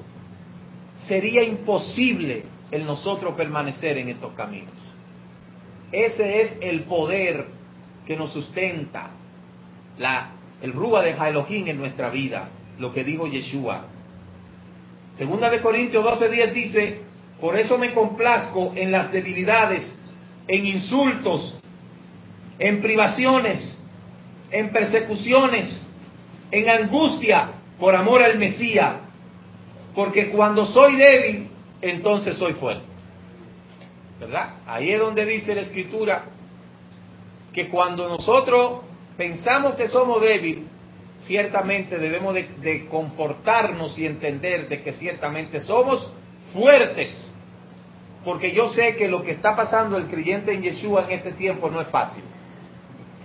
sería imposible el nosotros permanecer en estos caminos. Ese es el poder que nos sustenta, el Rúa de Elohim en nuestra vida, lo que dijo Yeshua. Segunda de Corintios 12:10 dice, por eso me complazco en las debilidades, en insultos, en privaciones, en persecuciones, en angustia, por amor al Mesías, porque cuando soy débil, entonces soy fuerte. ¿Verdad? Ahí es donde dice la Escritura que cuando nosotros pensamos que somos débiles, ciertamente debemos de confortarnos y entender de que ciertamente somos fuertes, porque yo sé que lo que está pasando el creyente en Yeshua en este tiempo no es fácil.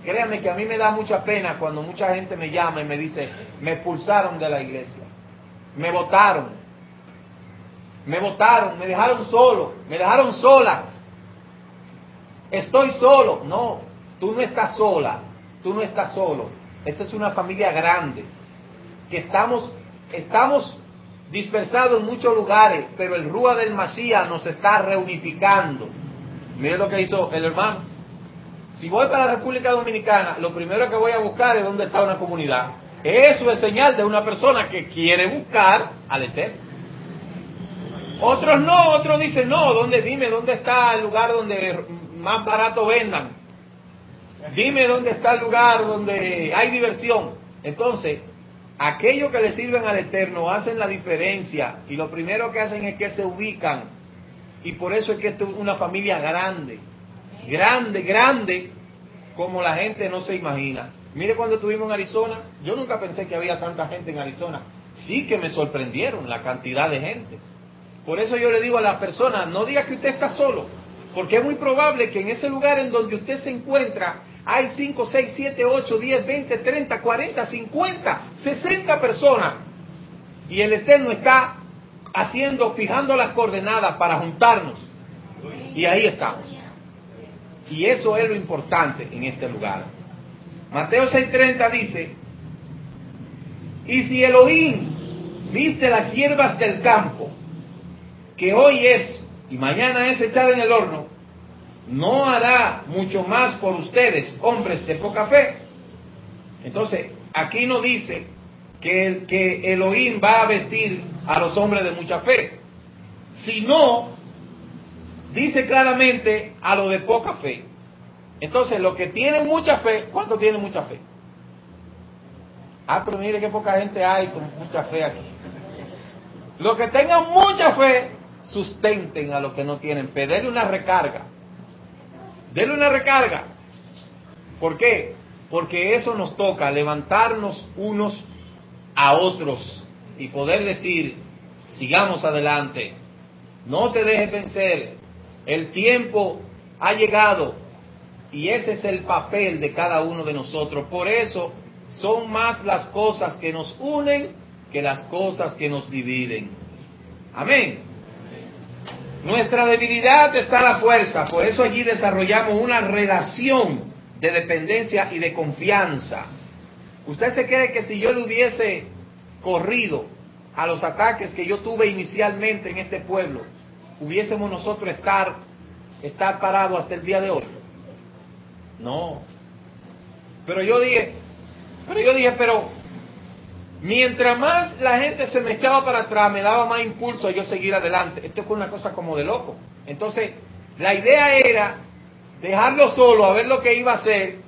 Créanme que a mí me da mucha pena cuando mucha gente me llama y me dice, me expulsaron de la iglesia, me votaron, me dejaron solo, me dejaron sola, estoy solo. No, tú no estás sola, tú no estás solo. Esta es una familia grande, que estamos dispersados en muchos lugares, pero el Rúa del Mashiach nos está reunificando. Mire lo que hizo el hermano. Si voy para la República Dominicana, lo primero que voy a buscar es dónde está una comunidad. Eso es señal de una persona que quiere buscar al Eterno. Otros no, otros dicen, no, dime dónde está el lugar donde más barato vendan. Dime dónde está el lugar donde hay diversión. Entonces, aquellos que le sirven al Eterno hacen la diferencia, y lo primero que hacen es que se ubican, y por eso es que esto es una familia grande, como la gente no se imagina. Mire, cuando estuvimos en Arizona, yo nunca pensé que había tanta gente en Arizona. Sí que me sorprendieron la cantidad de gente. Por eso yo le digo a las personas, no diga que usted está solo, porque es muy probable que en ese lugar en donde usted se encuentra hay 5, 6, 7, 8, 10, 20, 30, 40, 50, 60 personas. Y el Eterno está fijando las coordenadas para juntarnos. Y ahí estamos. Y eso es lo importante en este lugar. Mateo 6:30 dice, y si Elohim viste las hierbas del campo, que hoy es y mañana es echada en el horno, ¿no hará mucho más por ustedes, hombres de poca fe? Entonces, aquí no dice que Elohim va a vestir a los hombres de mucha fe, sino dice claramente a los de poca fe. Entonces, los que tienen mucha fe, ¿cuántos tienen mucha fe? Ah, pero mire qué poca gente hay con mucha fe aquí. Los que tengan mucha fe, sustenten a los que no tienen fe. Denle una recarga. Denle una recarga. ¿Por qué? Porque eso nos toca, levantarnos unos a otros y poder decir, sigamos adelante, no te dejes vencer, el tiempo ha llegado, y ese es el papel de cada uno de nosotros. Por eso son más las cosas que nos unen que las cosas que nos dividen. Amén. Nuestra debilidad está la fuerza, por eso allí desarrollamos una relación de dependencia y de confianza. ¿Usted se cree que si yo le hubiese corrido a los ataques que yo tuve inicialmente en este pueblo, hubiésemos nosotros estar parados hasta el día de hoy? No. Pero yo dije, mientras más la gente se me echaba para atrás, me daba más impulso a yo seguir adelante. Esto fue una cosa como de loco. Entonces, la idea era dejarlo solo, a ver lo que iba a hacer.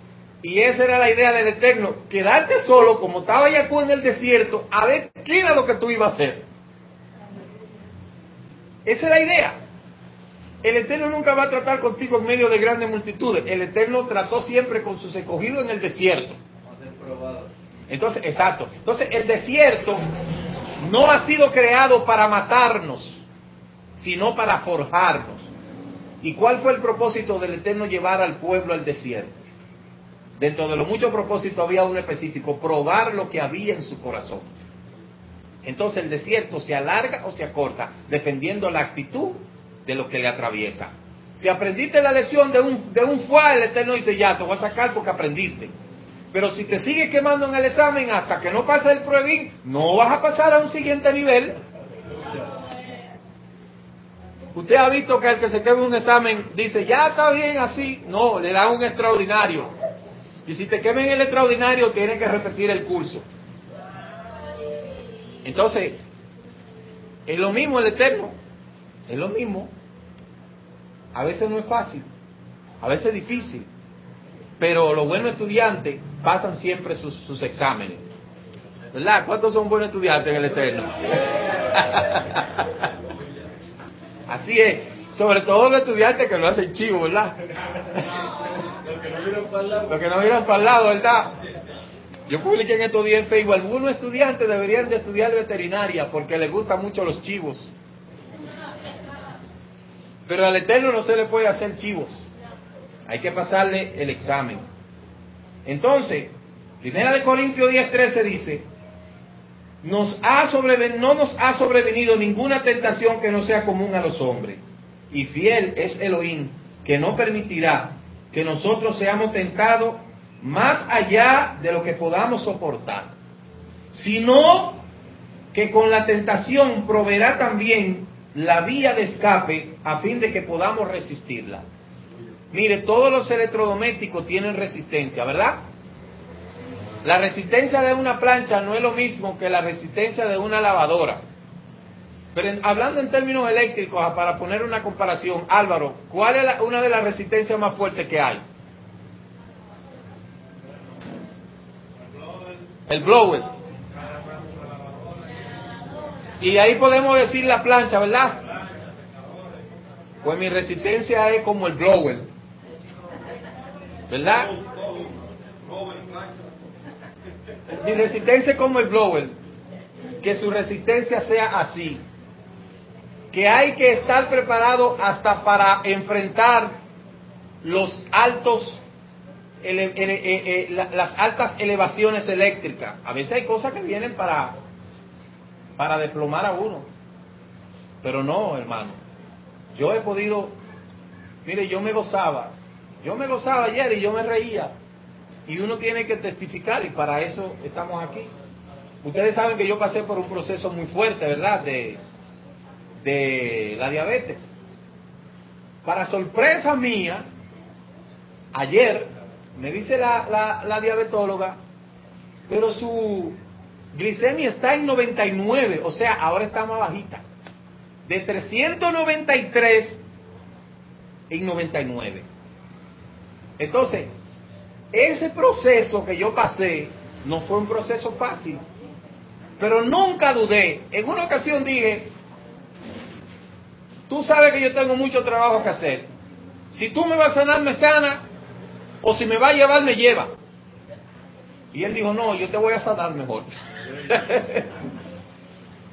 Y esa era la idea del Eterno, quedarte solo, como estaba Jacob en el desierto, a ver qué era lo que tú ibas a hacer. Esa es la idea. El Eterno nunca va a tratar contigo en medio de grandes multitudes. El Eterno trató siempre con sus escogidos en el desierto. Entonces, exacto. Entonces, el desierto no ha sido creado para matarnos, sino para forjarnos. ¿Y cuál fue el propósito del Eterno llevar al pueblo al desierto? Dentro de los muchos propósitos había uno específico: probar lo que había en su corazón. Entonces el desierto se alarga o se acorta, dependiendo la actitud de lo que le atraviesa. Si aprendiste la lección de un fuá, el Eterno dice: ya, te voy a sacar porque aprendiste. Pero si te sigues quemando en el examen hasta que no pases el pruebín, no vas a pasar a un siguiente nivel. Usted ha visto que el que se quema en un examen dice: ya está bien así. No, le dan un extraordinario. Y si te queman en el extraordinario, tienes que repetir el curso. Entonces, es lo mismo el Eterno. Es lo mismo. A veces no es fácil, a veces es difícil, pero los buenos estudiantes pasan siempre sus exámenes, ¿verdad? ¿Cuántos son buenos estudiantes en el Eterno? Así es, sobre todo los estudiantes que lo hacen chivo, ¿verdad? Los que no miran para el lado, ¿verdad? Yo publiqué en estos días en Facebook: algunos estudiantes deberían de estudiar veterinaria porque les gustan mucho los chivos. Pero al Eterno no se le puede hacer chivos. Hay que pasarle el examen. Entonces, 1 Corintios 10:13 dice: no nos ha sobrevenido ninguna tentación que no sea común a los hombres. Y fiel es Elohim, que no permitirá que nosotros seamos tentados más allá de lo que podamos soportar, sino que con la tentación proveerá también la vía de escape a fin de que podamos resistirla. Mire, todos los electrodomésticos tienen resistencia, ¿verdad? La resistencia de una plancha no es lo mismo que la resistencia de una lavadora. Pero hablando en términos eléctricos, para poner una comparación, Álvaro, ¿cuál es una de las resistencias más fuertes que hay? El blower. Y ahí podemos decir la plancha, ¿verdad? Pues mi resistencia es como el blower, ¿verdad? Mi resistencia es como el blower. Que su resistencia sea así. Que hay que estar preparado hasta para enfrentar los altos, las altas elevaciones eléctricas. A veces hay cosas que vienen para desplomar a uno. Pero no, hermano. Yo he podido, mire, yo me gozaba ayer y yo me reía. Y uno tiene que testificar, y para eso estamos aquí. Ustedes saben que yo pasé por un proceso muy fuerte, ¿verdad? De la diabetes. Para sorpresa mía, ayer me dice la diabetóloga: pero su glicemia está en 99, o sea, ahora está más bajita. De 393 en 99. Entonces, ese proceso que yo pasé no fue un proceso fácil, pero nunca dudé. En una ocasión dije: tú sabes que yo tengo mucho trabajo que hacer. Si tú me vas a sanar, me sana, o si me va a llevar, me lleva. Y él dijo: no, yo te voy a sanar mejor.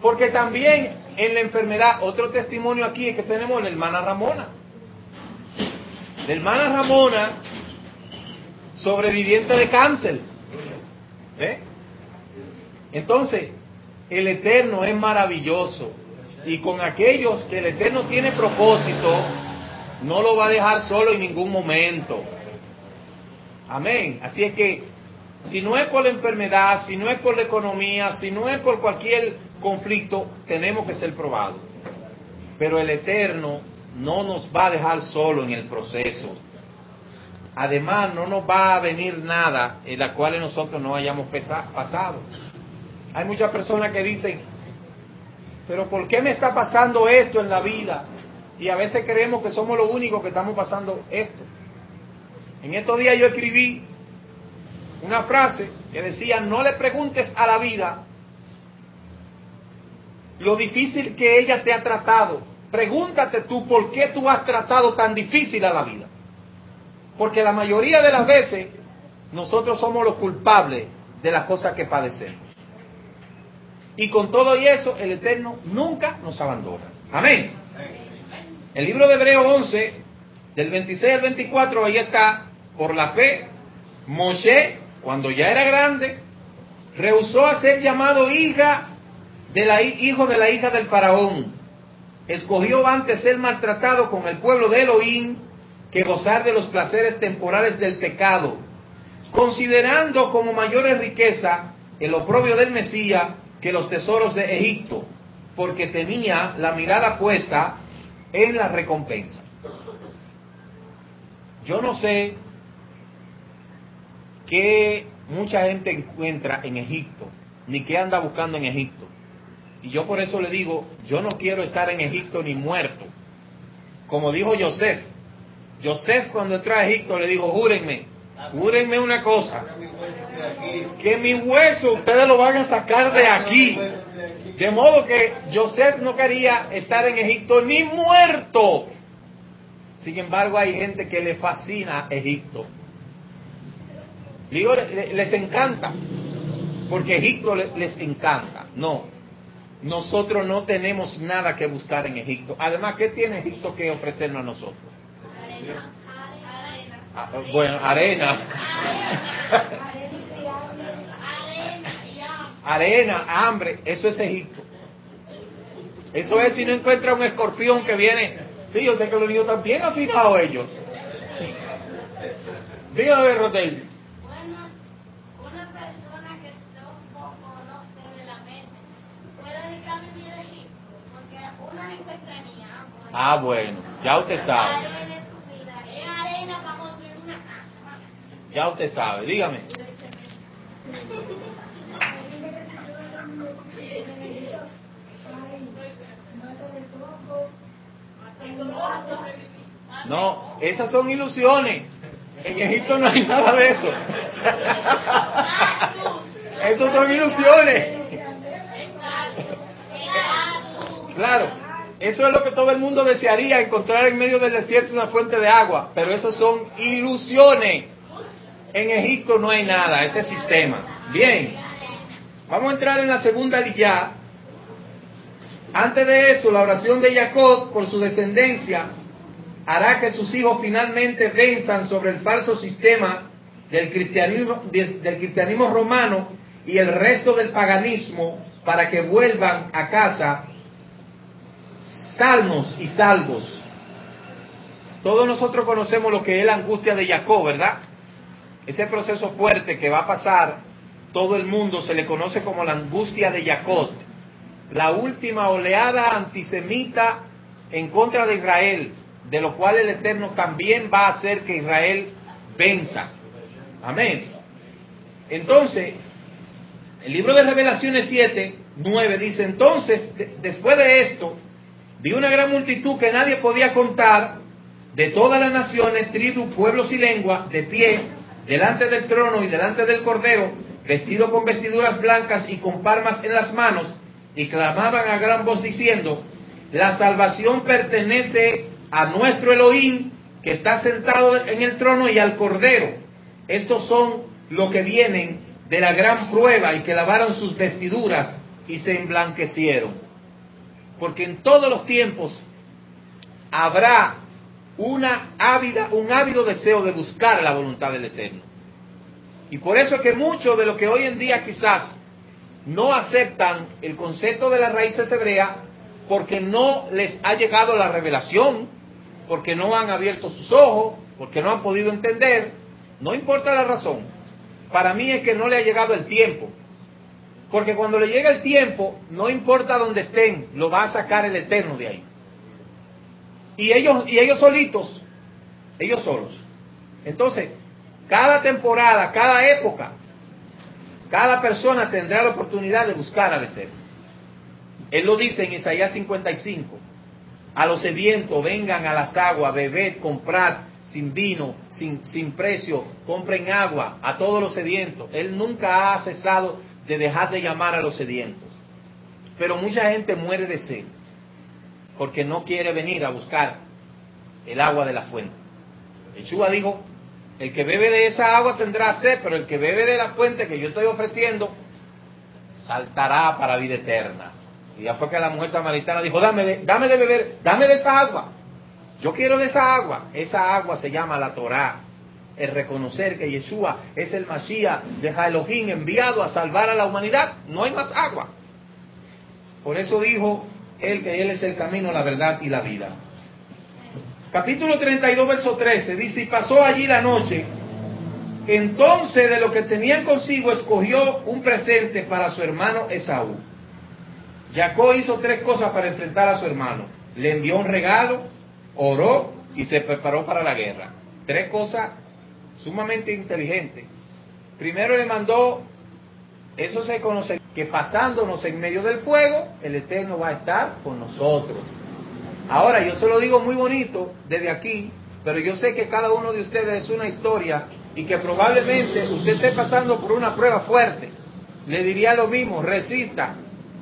Porque también en la enfermedad, otro testimonio aquí es que tenemos la hermana Ramona. La hermana Ramona, sobreviviente de cáncer. Entonces, el Eterno es maravilloso. Y con aquellos que el Eterno tiene propósito, no lo va a dejar solo en ningún momento. Amén. Así es que, si no es por la enfermedad, si no es por la economía, si no es por cualquier conflicto, tenemos que ser probados. Pero el Eterno no nos va a dejar solo en el proceso. Además, no nos va a venir nada en la cual nosotros no hayamos pasado. Hay muchas personas que dicen: pero ¿por qué me está pasando esto en la vida? Y a veces creemos que somos los únicos que estamos pasando esto. En estos días yo escribí una frase que decía: no le preguntes a la vida lo difícil que ella te ha tratado, pregúntate tú por qué tú has tratado tan difícil a la vida. Porque la mayoría de las veces nosotros somos los culpables de las cosas que padecemos. Y con todo y eso, el Eterno nunca nos abandona. Amén. El libro de Hebreos 11, del 26 al 24, ahí está, por la fe, Moshe, cuando ya era grande, rehusó a ser llamado hijo de la hija del faraón. Escogió antes ser maltratado con el pueblo de Elohim que gozar de los placeres temporales del pecado, considerando como mayores riqueza el oprobio del Mesías que los tesoros de Egipto, porque tenía la mirada puesta en la recompensa. Yo no sé qué mucha gente encuentra en Egipto, ni qué anda buscando en Egipto. Y yo por eso le digo, yo no quiero estar en Egipto ni muerto. Como dijo Joseph. Joseph cuando entró a Egipto le dijo, júrenme una cosa, que mi hueso ustedes lo van a sacar de aquí. De modo que Joseph no quería estar en Egipto ni muerto. Sin embargo, hay gente que le fascina Egipto. Digo, les encanta, porque Egipto les encanta. No, nosotros no tenemos nada que buscar en Egipto. Además, ¿qué tiene Egipto que ofrecernos a nosotros? Bueno, arena. Arena, hambre, eso es Egipto. Eso es si no encuentra un escorpión que viene. Sí, yo sé que los niños están bien afinados ellos. Dígame, Rotel. Bueno, una persona que esté un poco, no sé, de la mente, puede dedicar a vivir a Egipto, porque una encuentra ni agua. Ah, bueno, ya usted sabe. Arena es su vida, es arena para construir una casa. Ya usted sabe, dígame. No, esas son ilusiones. En Egipto no hay nada de eso. Esas son ilusiones. Claro, eso es lo que todo el mundo desearía, encontrar en medio del desierto una fuente de agua. Pero eso son ilusiones. En Egipto no hay nada, ese sistema. Bien, vamos a entrar en la segunda liyá. Antes de eso, la oración de Jacob por su descendencia hará que sus hijos finalmente venzan sobre el falso sistema del cristianismo romano y el resto del paganismo, para que vuelvan a casa sanos y salvos. Todos nosotros conocemos lo que es la angustia de Jacob, ¿verdad? Ese proceso fuerte que va a pasar, todo el mundo se le conoce como la angustia de Jacob, la última oleada antisemita en contra de Israel, de lo cual el Eterno también va a hacer que Israel venza. Amén. Entonces, el libro de Revelaciones 7:9 dice, entonces, después de esto, vi una gran multitud que nadie podía contar, de todas las naciones, tribus, pueblos y lenguas, de pie, delante del trono y delante del Cordero, vestido con vestiduras blancas y con palmas en las manos, y clamaban a gran voz diciendo, la salvación pertenece a nuestro Elohim, que está sentado en el trono, y al Cordero. Estos son los que vienen de la gran prueba y que lavaron sus vestiduras y se emblanquecieron. Porque en todos los tiempos habrá un ávido deseo de buscar la voluntad del Eterno. Y por eso es que muchos de los que hoy en día quizás no aceptan el concepto de las raíces hebreas, porque no les ha llegado la revelación, porque no han abierto sus ojos, porque no han podido entender, no importa la razón. Para mí es que no le ha llegado el tiempo. Porque cuando le llega el tiempo, no importa dónde estén, lo va a sacar el Eterno de ahí. Y ellos solitos, ellos solos. Entonces, cada temporada, cada época, cada persona tendrá la oportunidad de buscar al Eterno. Él lo dice en Isaías 55. A los sedientos, vengan a las aguas, bebed, comprad, sin vino, sin precio, compren agua, a todos los sedientos. Él nunca ha cesado de dejar de llamar a los sedientos. Pero mucha gente muere de sed. porque no quiere venir a buscar el agua de la fuente. Yeshua dijo, el que bebe de esa agua tendrá sed, pero el que bebe de la fuente que yo estoy ofreciendo, saltará para vida eterna. Y ya fue que la mujer samaritana dijo, dame de beber, dame de esa agua. Yo quiero de esa agua. Esa agua se llama la Torá. El reconocer que Yeshua es el Mashiach de Elohim enviado a salvar a la humanidad. No hay más agua. Por eso dijo él que él es el camino, la verdad y la vida. Capítulo 32, verso 13, dice, y pasó allí la noche. Entonces de lo que tenían consigo escogió un presente para su hermano Esaú. Jacob hizo 3 cosas para enfrentar a su hermano. Le envió un regalo, oró y se preparó para la guerra. 3 cosas sumamente inteligentes. Primero le mandó, eso se conoce, que pasándonos en medio del fuego, el Eterno va a estar con nosotros. Ahora, yo se lo digo muy bonito desde aquí, pero yo sé que cada uno de ustedes es una historia y que probablemente usted esté pasando por una prueba fuerte. Le diría lo mismo, resista,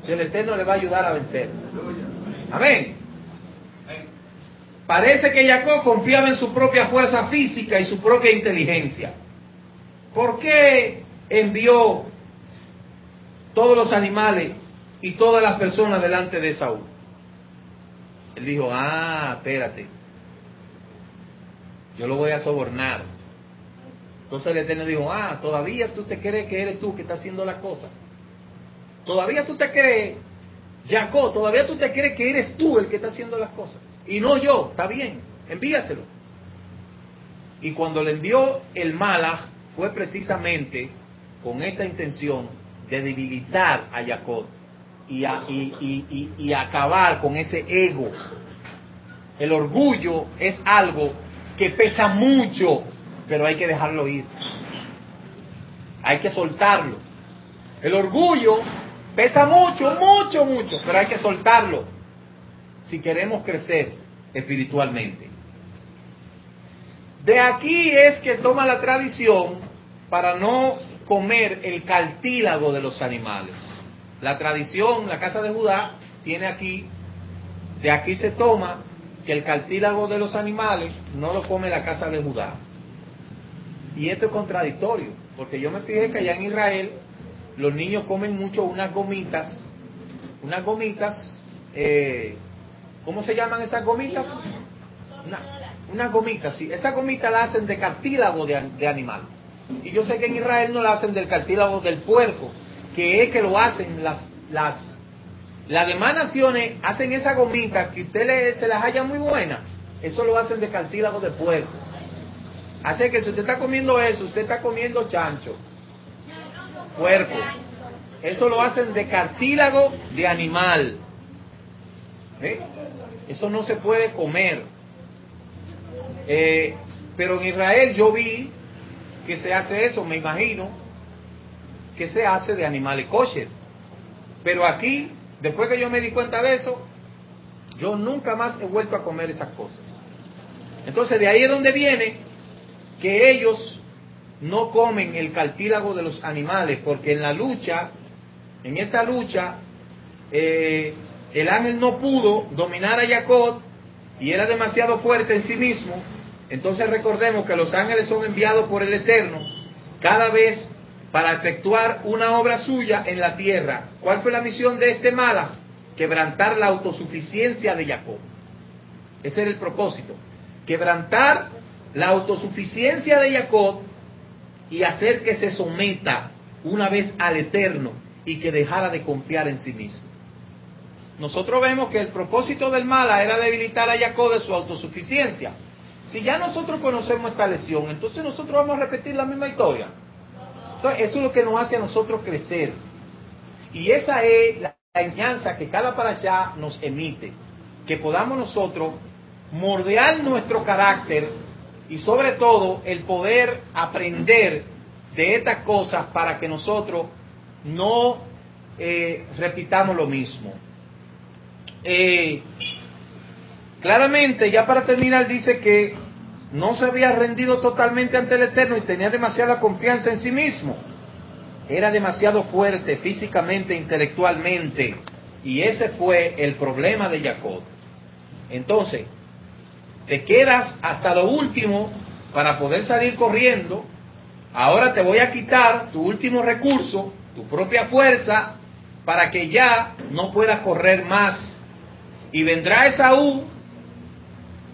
que el Eterno le va a ayudar a vencer. Amén. Parece que Jacob confiaba en su propia fuerza física y su propia inteligencia. ¿Por qué envió todos los animales y todas las personas delante de Esaú? Él dijo, espérate, yo lo voy a sobornar. Entonces el Eterno dijo, todavía tú te crees que eres tú que estás haciendo las cosas. Todavía tú te crees, Jacob, todavía tú te crees que eres tú el que está haciendo las cosas. Y no yo, está bien, envíaselo. Y cuando le envió el Malach, fue precisamente con esta intención de debilitar a Jacob y acabar con ese ego. El orgullo es algo que pesa mucho, pero hay que dejarlo ir. Hay que soltarlo. El orgullo pesa mucho, mucho, mucho, pero hay que soltarlo si queremos crecer espiritualmente. De aquí es que toma la tradición para no comer el cartílago de los animales. La tradición, la casa de Judá, tiene aquí, de aquí se toma que el cartílago de los animales no lo come la casa de Judá. Y esto es contradictorio, porque yo me fijé que allá en Israel los niños comen mucho unas gomitas, ¿cómo se llaman esas gomitas? Unas gomitas, sí. Esas gomitas las hacen de cartílago de animal. Y yo sé que en Israel no la hacen del cartílago del puerco, que es que lo hacen las demás naciones hacen esa gomita que usted se las halla muy buena. Eso lo hacen de cartílago de puerco. Así que si usted está comiendo eso, usted está comiendo chancho, puerco. Eso lo hacen de cartílago de animal. Eso no se puede comer. Pero en Israel yo vi que se hace eso, me imagino que se hace de animales kosher. Pero aquí, después que yo me di cuenta de eso, yo nunca más he vuelto a comer esas cosas. Entonces de ahí es donde viene que ellos no comen el cartílago de los animales, porque en esta lucha, el ángel no pudo dominar a Jacob y era demasiado fuerte en sí mismo. Entonces recordemos que los ángeles son enviados por el Eterno cada vez para efectuar una obra suya en la tierra. ¿Cuál fue la misión de este Malach? Quebrantar la autosuficiencia de Jacob. Ese era el propósito. Quebrantar la autosuficiencia de Jacob y hacer que se someta una vez al Eterno y que dejara de confiar en sí mismo. Nosotros vemos que el propósito del Malach era debilitar a Jacob de su autosuficiencia. Si ya nosotros conocemos esta lección, entonces nosotros vamos a repetir la misma historia. Entonces, eso es lo que nos hace a nosotros crecer. Y esa es la enseñanza que cada parashá nos emite. Que podamos nosotros moldear nuestro carácter y sobre todo el poder aprender de estas cosas para que nosotros no repitamos lo mismo. Claramente, ya para terminar, dice que no se había rendido totalmente ante el Eterno y tenía demasiada confianza en sí mismo. Era demasiado fuerte físicamente, intelectualmente. Y ese fue el problema de Jacob. Entonces, te quedas hasta lo último para poder salir corriendo. Ahora te voy a quitar tu último recurso, tu propia fuerza, para que ya no puedas correr más. Y vendrá Esaú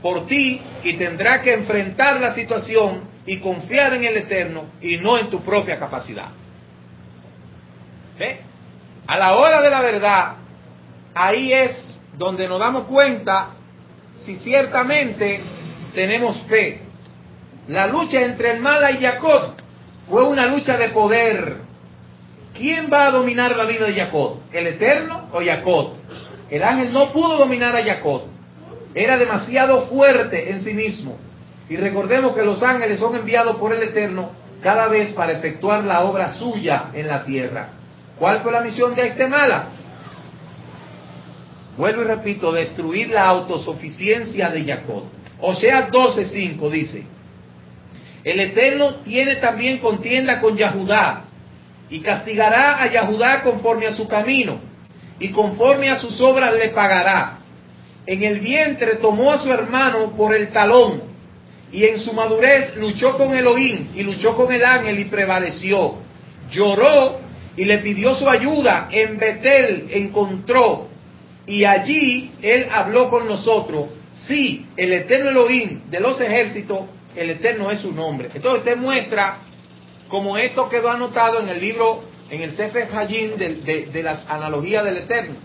por ti y tendrá que enfrentar la situación y confiar en el Eterno y no en tu propia capacidad. ¿Ve? A la hora de la verdad, ahí es donde nos damos cuenta si ciertamente tenemos fe. La lucha entre el Mala y Jacob fue una lucha de poder. ¿Quién va a dominar la vida de Jacob? ¿El Eterno o Jacob? El ángel no pudo dominar a Jacob. Era demasiado fuerte en sí mismo. Y recordemos que los ángeles son enviados por el Eterno cada vez para efectuar la obra suya en la tierra. ¿Cuál fue la misión de este Mala? Vuelvo y repito, destruir la autosuficiencia de Jacob. Oseas 12:5 dice: el Eterno tiene también contienda con Yahudá, y castigará a Yahudá conforme a su camino, y conforme a sus obras le pagará. En el vientre tomó a su hermano por el talón, y en su madurez luchó con Elohim, y luchó con el ángel, y prevaleció. Lloró, y le pidió su ayuda. En Betel encontró, y allí él habló con nosotros. Sí, el eterno Elohim de los ejércitos, el eterno es su nombre. Entonces te muestra como esto quedó anotado en el libro, en el Sefer Hayim de las analogías del Eterno.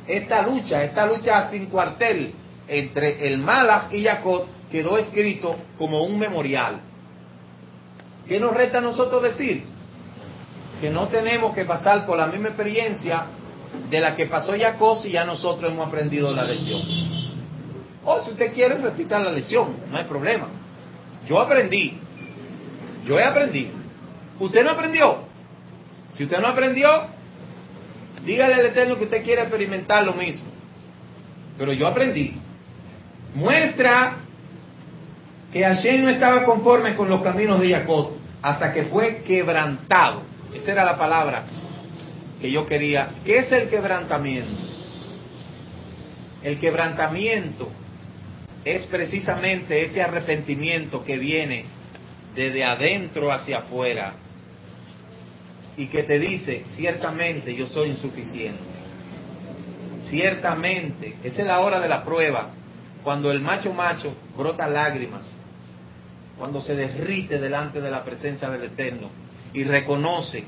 Esta lucha sin cuartel entre el Malach y Jacob quedó escrito como un memorial. ¿Qué nos resta a nosotros decir? Que no tenemos que pasar por la misma experiencia de la que pasó Jacob si ya nosotros hemos aprendido la lección. O si usted quiere, repita la lección, no hay problema. Yo aprendí. Yo he aprendido. ¿Usted no aprendió? Si usted no aprendió, dígale al Eterno que usted quiere experimentar lo mismo. Pero yo aprendí. Muestra que Hashem no estaba conforme con los caminos de Jacob hasta que fue quebrantado. Esa era la palabra que yo quería. ¿Qué es el quebrantamiento? El quebrantamiento es precisamente ese arrepentimiento que viene desde adentro hacia afuera y que te dice, ciertamente yo soy insuficiente. Ciertamente, esa es la hora de la prueba, cuando el macho brota lágrimas, cuando se derrite delante de la presencia del Eterno y reconoce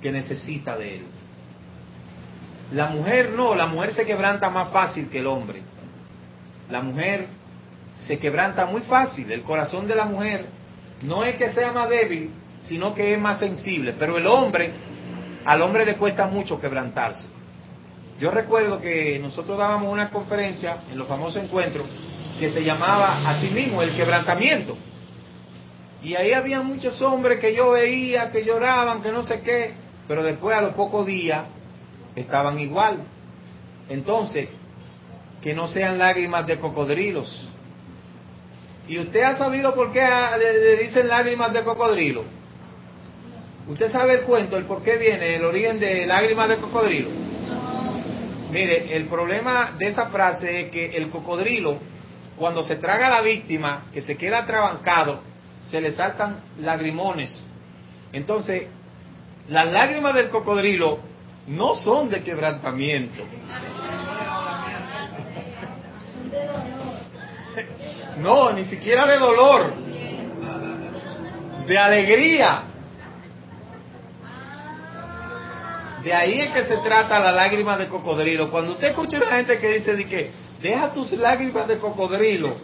que necesita de Él. La mujer no, la mujer se quebranta más fácil que el hombre. La mujer se quebranta muy fácil. El corazón de la mujer no es que sea más débil, sino que es más sensible. Pero el hombre, al hombre le cuesta mucho quebrantarse. Yo recuerdo que nosotros dábamos una conferencia en los famosos encuentros que se llamaba así mismo el quebrantamiento. Y ahí había muchos hombres que yo veía que lloraban, que no sé qué, pero después a los pocos días estaban igual. Entonces, que no sean lágrimas de cocodrilos. ¿Y usted ha sabido por qué le dicen lágrimas de cocodrilo? ¿Usted sabe el cuento, el por qué viene, el origen de lágrimas de cocodrilo? Mire, el problema de esa frase es que el cocodrilo, cuando se traga a la víctima, que se queda atrabancado, se le saltan lagrimones. Entonces, las lágrimas del cocodrilo no son de quebrantamiento. No, ni siquiera de dolor, de alegría. De ahí es que se trata la lágrima de cocodrilo. Cuando usted escucha a una gente que dice de que deja tus lágrimas de cocodrilo,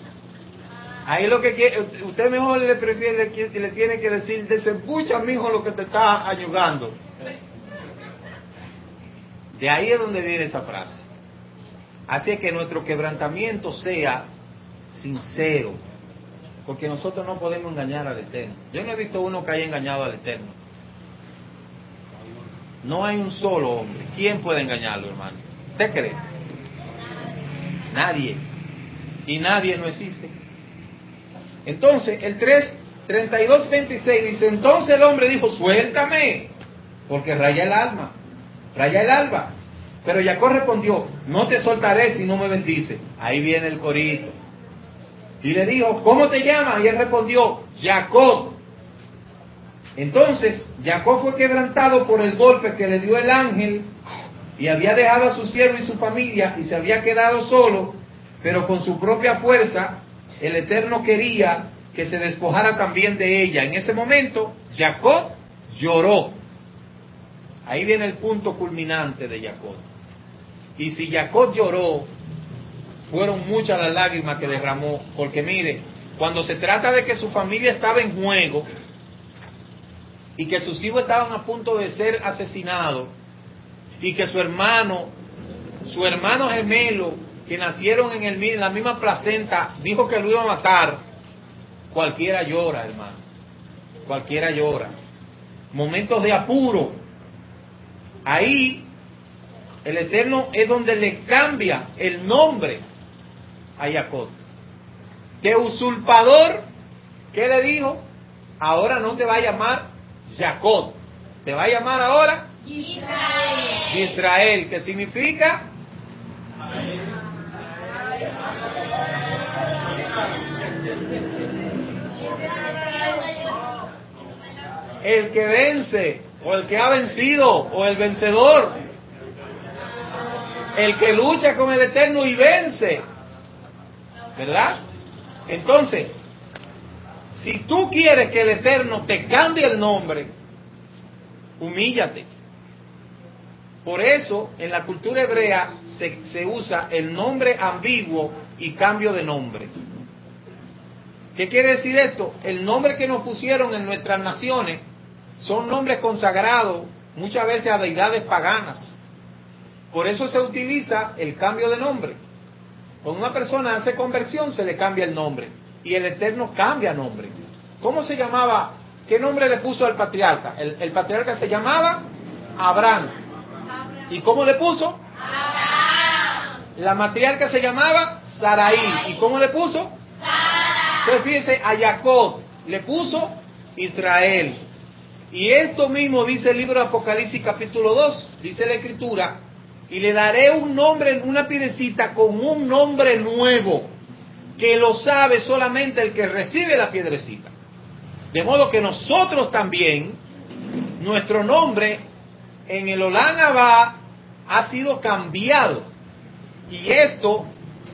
ahí lo que quiere, usted mejor le tiene que decir, desembucha, mijo, lo que te está ayudando. De ahí es donde viene esa frase. Así es que nuestro quebrantamiento sea sincero, porque nosotros no podemos engañar al Eterno. Yo no he visto uno que haya engañado al Eterno. No hay un solo hombre. ¿Quién puede engañarlo, hermano? ¿Usted cree? Nadie. Y nadie no existe. Entonces, el 32:26 dice, entonces el hombre dijo, suéltame, porque raya el alma, raya el alba. Pero Jacob respondió, no te soltaré si no me bendice. Ahí viene el corito. Y le dijo, ¿cómo te llamas? Y él respondió, Jacob. Entonces, Jacob fue quebrantado por el golpe que le dio el ángel y había dejado a su siervo y su familia y se había quedado solo, pero con su propia fuerza, el Eterno quería que se despojara también de ella. En ese momento, Jacob lloró. Ahí viene el punto culminante de Jacob. Y si Jacob lloró, fueron muchas las lágrimas que derramó, porque mire, cuando se trata de que su familia estaba en juego y que sus hijos estaban a punto de ser asesinados y que su hermano gemelo, que nacieron en la misma placenta, dijo que lo iba a matar, cualquiera llora, hermano, cualquiera llora. Momentos de apuro, ahí el Eterno es donde le cambia el nombre a Jacob. De usurpador, ¿qué le dijo? Ahora no te va a llamar Jacob, te va a llamar ahora Israel, que significa el que vence, o el que ha vencido, o el vencedor, el que lucha con el Eterno y vence, ¿verdad? Entonces, si tú quieres que el Eterno te cambie el nombre, humíllate. Por eso, en la cultura hebrea se usa el nombre ambiguo y cambio de nombre. ¿Qué quiere decir esto? El nombre que nos pusieron en nuestras naciones son nombres consagrados muchas veces a deidades paganas. Por eso se utiliza el cambio de nombre. Cuando una persona hace conversión, se le cambia el nombre. Y el Eterno cambia nombre. ¿Cómo se llamaba? ¿Qué nombre le puso al patriarca? El patriarca se llamaba Abraham. ¿Y cómo le puso? Abraham. La matriarca se llamaba Sarai. ¿Y cómo le puso? Sara. Entonces fíjense, a Jacob le puso Israel. Y esto mismo dice el libro de Apocalipsis capítulo 2, dice la Escritura, y le daré un nombre, una piedrecita con un nombre nuevo, que lo sabe solamente el que recibe la piedrecita. De modo que nosotros también, nuestro nombre en el Olam Abba ha sido cambiado. Y esto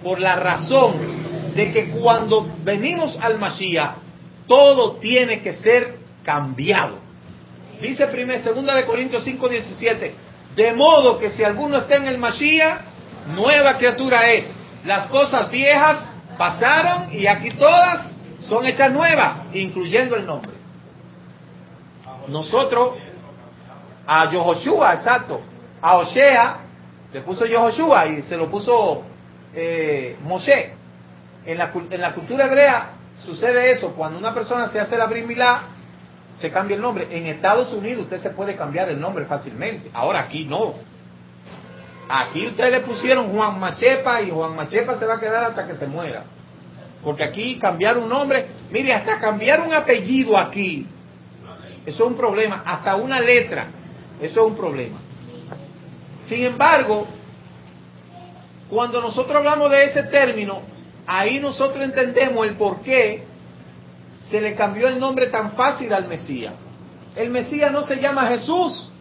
por la razón de que cuando venimos al Mashiach, todo tiene que ser cambiado. Dice 2 de Corintios 5:17, de modo que si alguno está en el Mashiach, nueva criatura es. Las cosas viejas pasaron y aquí todas son hechas nuevas, incluyendo el nombre. Nosotros, a Yehoshua, exacto, a Osea, le puso Yehoshua y se lo puso Moshe. En la cultura hebrea sucede eso, cuando una persona se hace la Brit Milá, se cambia el nombre. En Estados Unidos usted se puede cambiar el nombre fácilmente. Ahora aquí no. Aquí ustedes le pusieron Juan Machepa y Juan Machepa se va a quedar hasta que se muera. Porque aquí cambiar un nombre, mire, hasta cambiar un apellido aquí, eso es un problema. Hasta una letra, eso es un problema. Sin embargo, cuando nosotros hablamos de ese término, ahí nosotros entendemos el por qué se le cambió el nombre tan fácil al Mesías. El Mesías no se llama Jesús.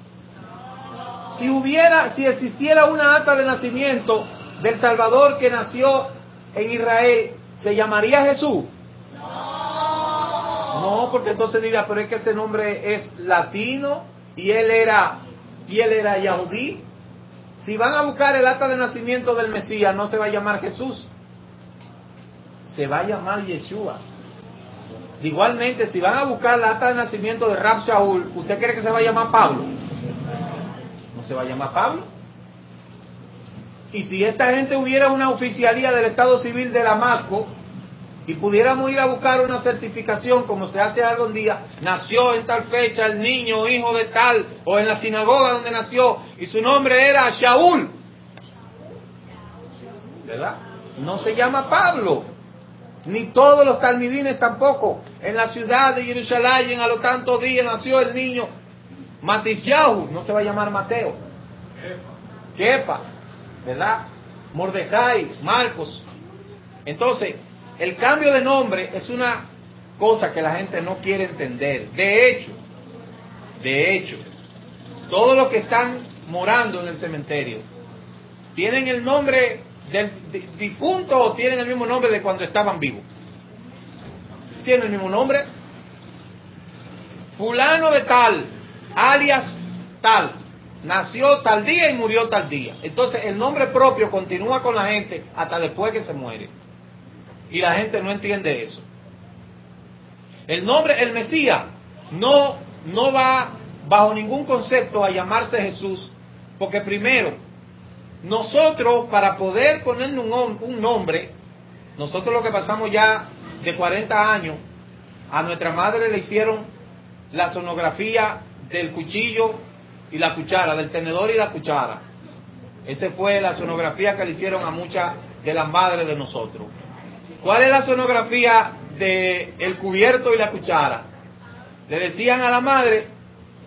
Si existiera una acta de nacimiento del Salvador que nació en Israel, ¿se llamaría Jesús? No, porque entonces diría, pero es que ese nombre es latino y él era Yahudí. Si van a buscar el acta de nacimiento del Mesías, no se va a llamar Jesús, se va a llamar Yeshua. Igualmente, si van a buscar la acta de nacimiento de Rab Shaul, ¿usted cree que se va a llamar Pablo? No se va a llamar Pablo. Y si esta gente hubiera una oficialía del Estado Civil de Damasco y pudiéramos ir a buscar una certificación como se hace algún día, nació en tal fecha el niño, hijo de tal, o en la sinagoga donde nació, y su nombre era Shaul, ¿verdad? No se llama Pablo. Ni todos los talmidines tampoco. En la ciudad de Jerusalén, a los tantos días nació el niño Matisyahu, no se va a llamar Mateo. Kefa, ¿verdad? Mordecai, Marcos. Entonces, el cambio de nombre es una cosa que la gente no quiere entender. De hecho, todos los que están morando en el cementerio tienen el nombre del difunto o tienen el mismo nombre de cuando estaban vivos. Tienen el mismo nombre. Fulano de tal, alias tal, nació tal día y murió tal día. Entonces el nombre propio continúa con la gente hasta después que se muere. Y la gente no entiende eso. El nombre, el Mesías, no va bajo ningún concepto a llamarse Jesús, porque primero, nosotros para poder ponerle un nombre, nosotros lo que pasamos ya de 40 años, a nuestra madre le hicieron la sonografía del cuchillo y la cuchara, del tenedor y la cuchara. Esa fue la sonografía que le hicieron a muchas de las madres de nosotros. ¿Cuál es la sonografía del cubierto y la cuchara? Le decían a la madre,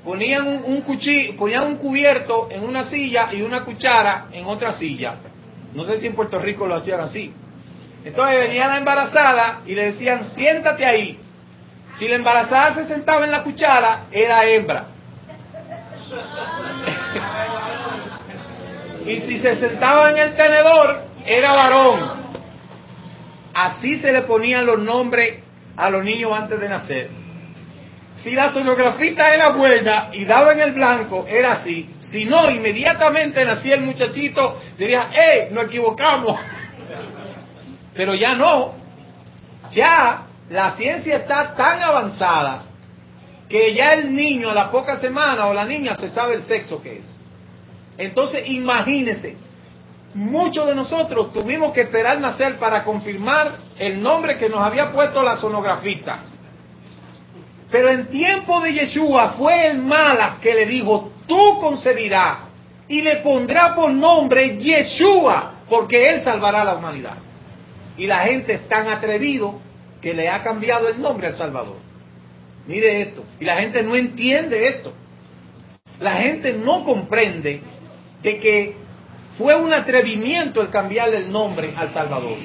ponían un cubierto en una silla y una cuchara en otra silla. No sé si en Puerto Rico lo hacían así. Entonces venía la embarazada y le decían, siéntate ahí. Si la embarazada se sentaba en la cuchara, era hembra. Y si se sentaba en el tenedor, era varón. Así se le ponían los nombres a los niños antes de nacer. Si la sonografista era buena y daba en el blanco, era así. Si no, inmediatamente nacía el muchachito, diría, nos equivocamos. Pero ya no. Ya la ciencia está tan avanzada que ya el niño a la poca semana o la niña se sabe el sexo que es. Entonces imagínense, muchos de nosotros tuvimos que esperar nacer para confirmar el nombre que nos había puesto la sonografista. Pero en tiempo de Yeshua fue el Malach que le dijo, tú concebirás y le pondrá por nombre Yeshua, porque él salvará a la humanidad. Y la gente es tan atrevido que le ha cambiado el nombre al Salvador. Mire esto. Y la gente no entiende esto. La gente no comprende de que fue un atrevimiento el cambiarle el nombre al Salvador.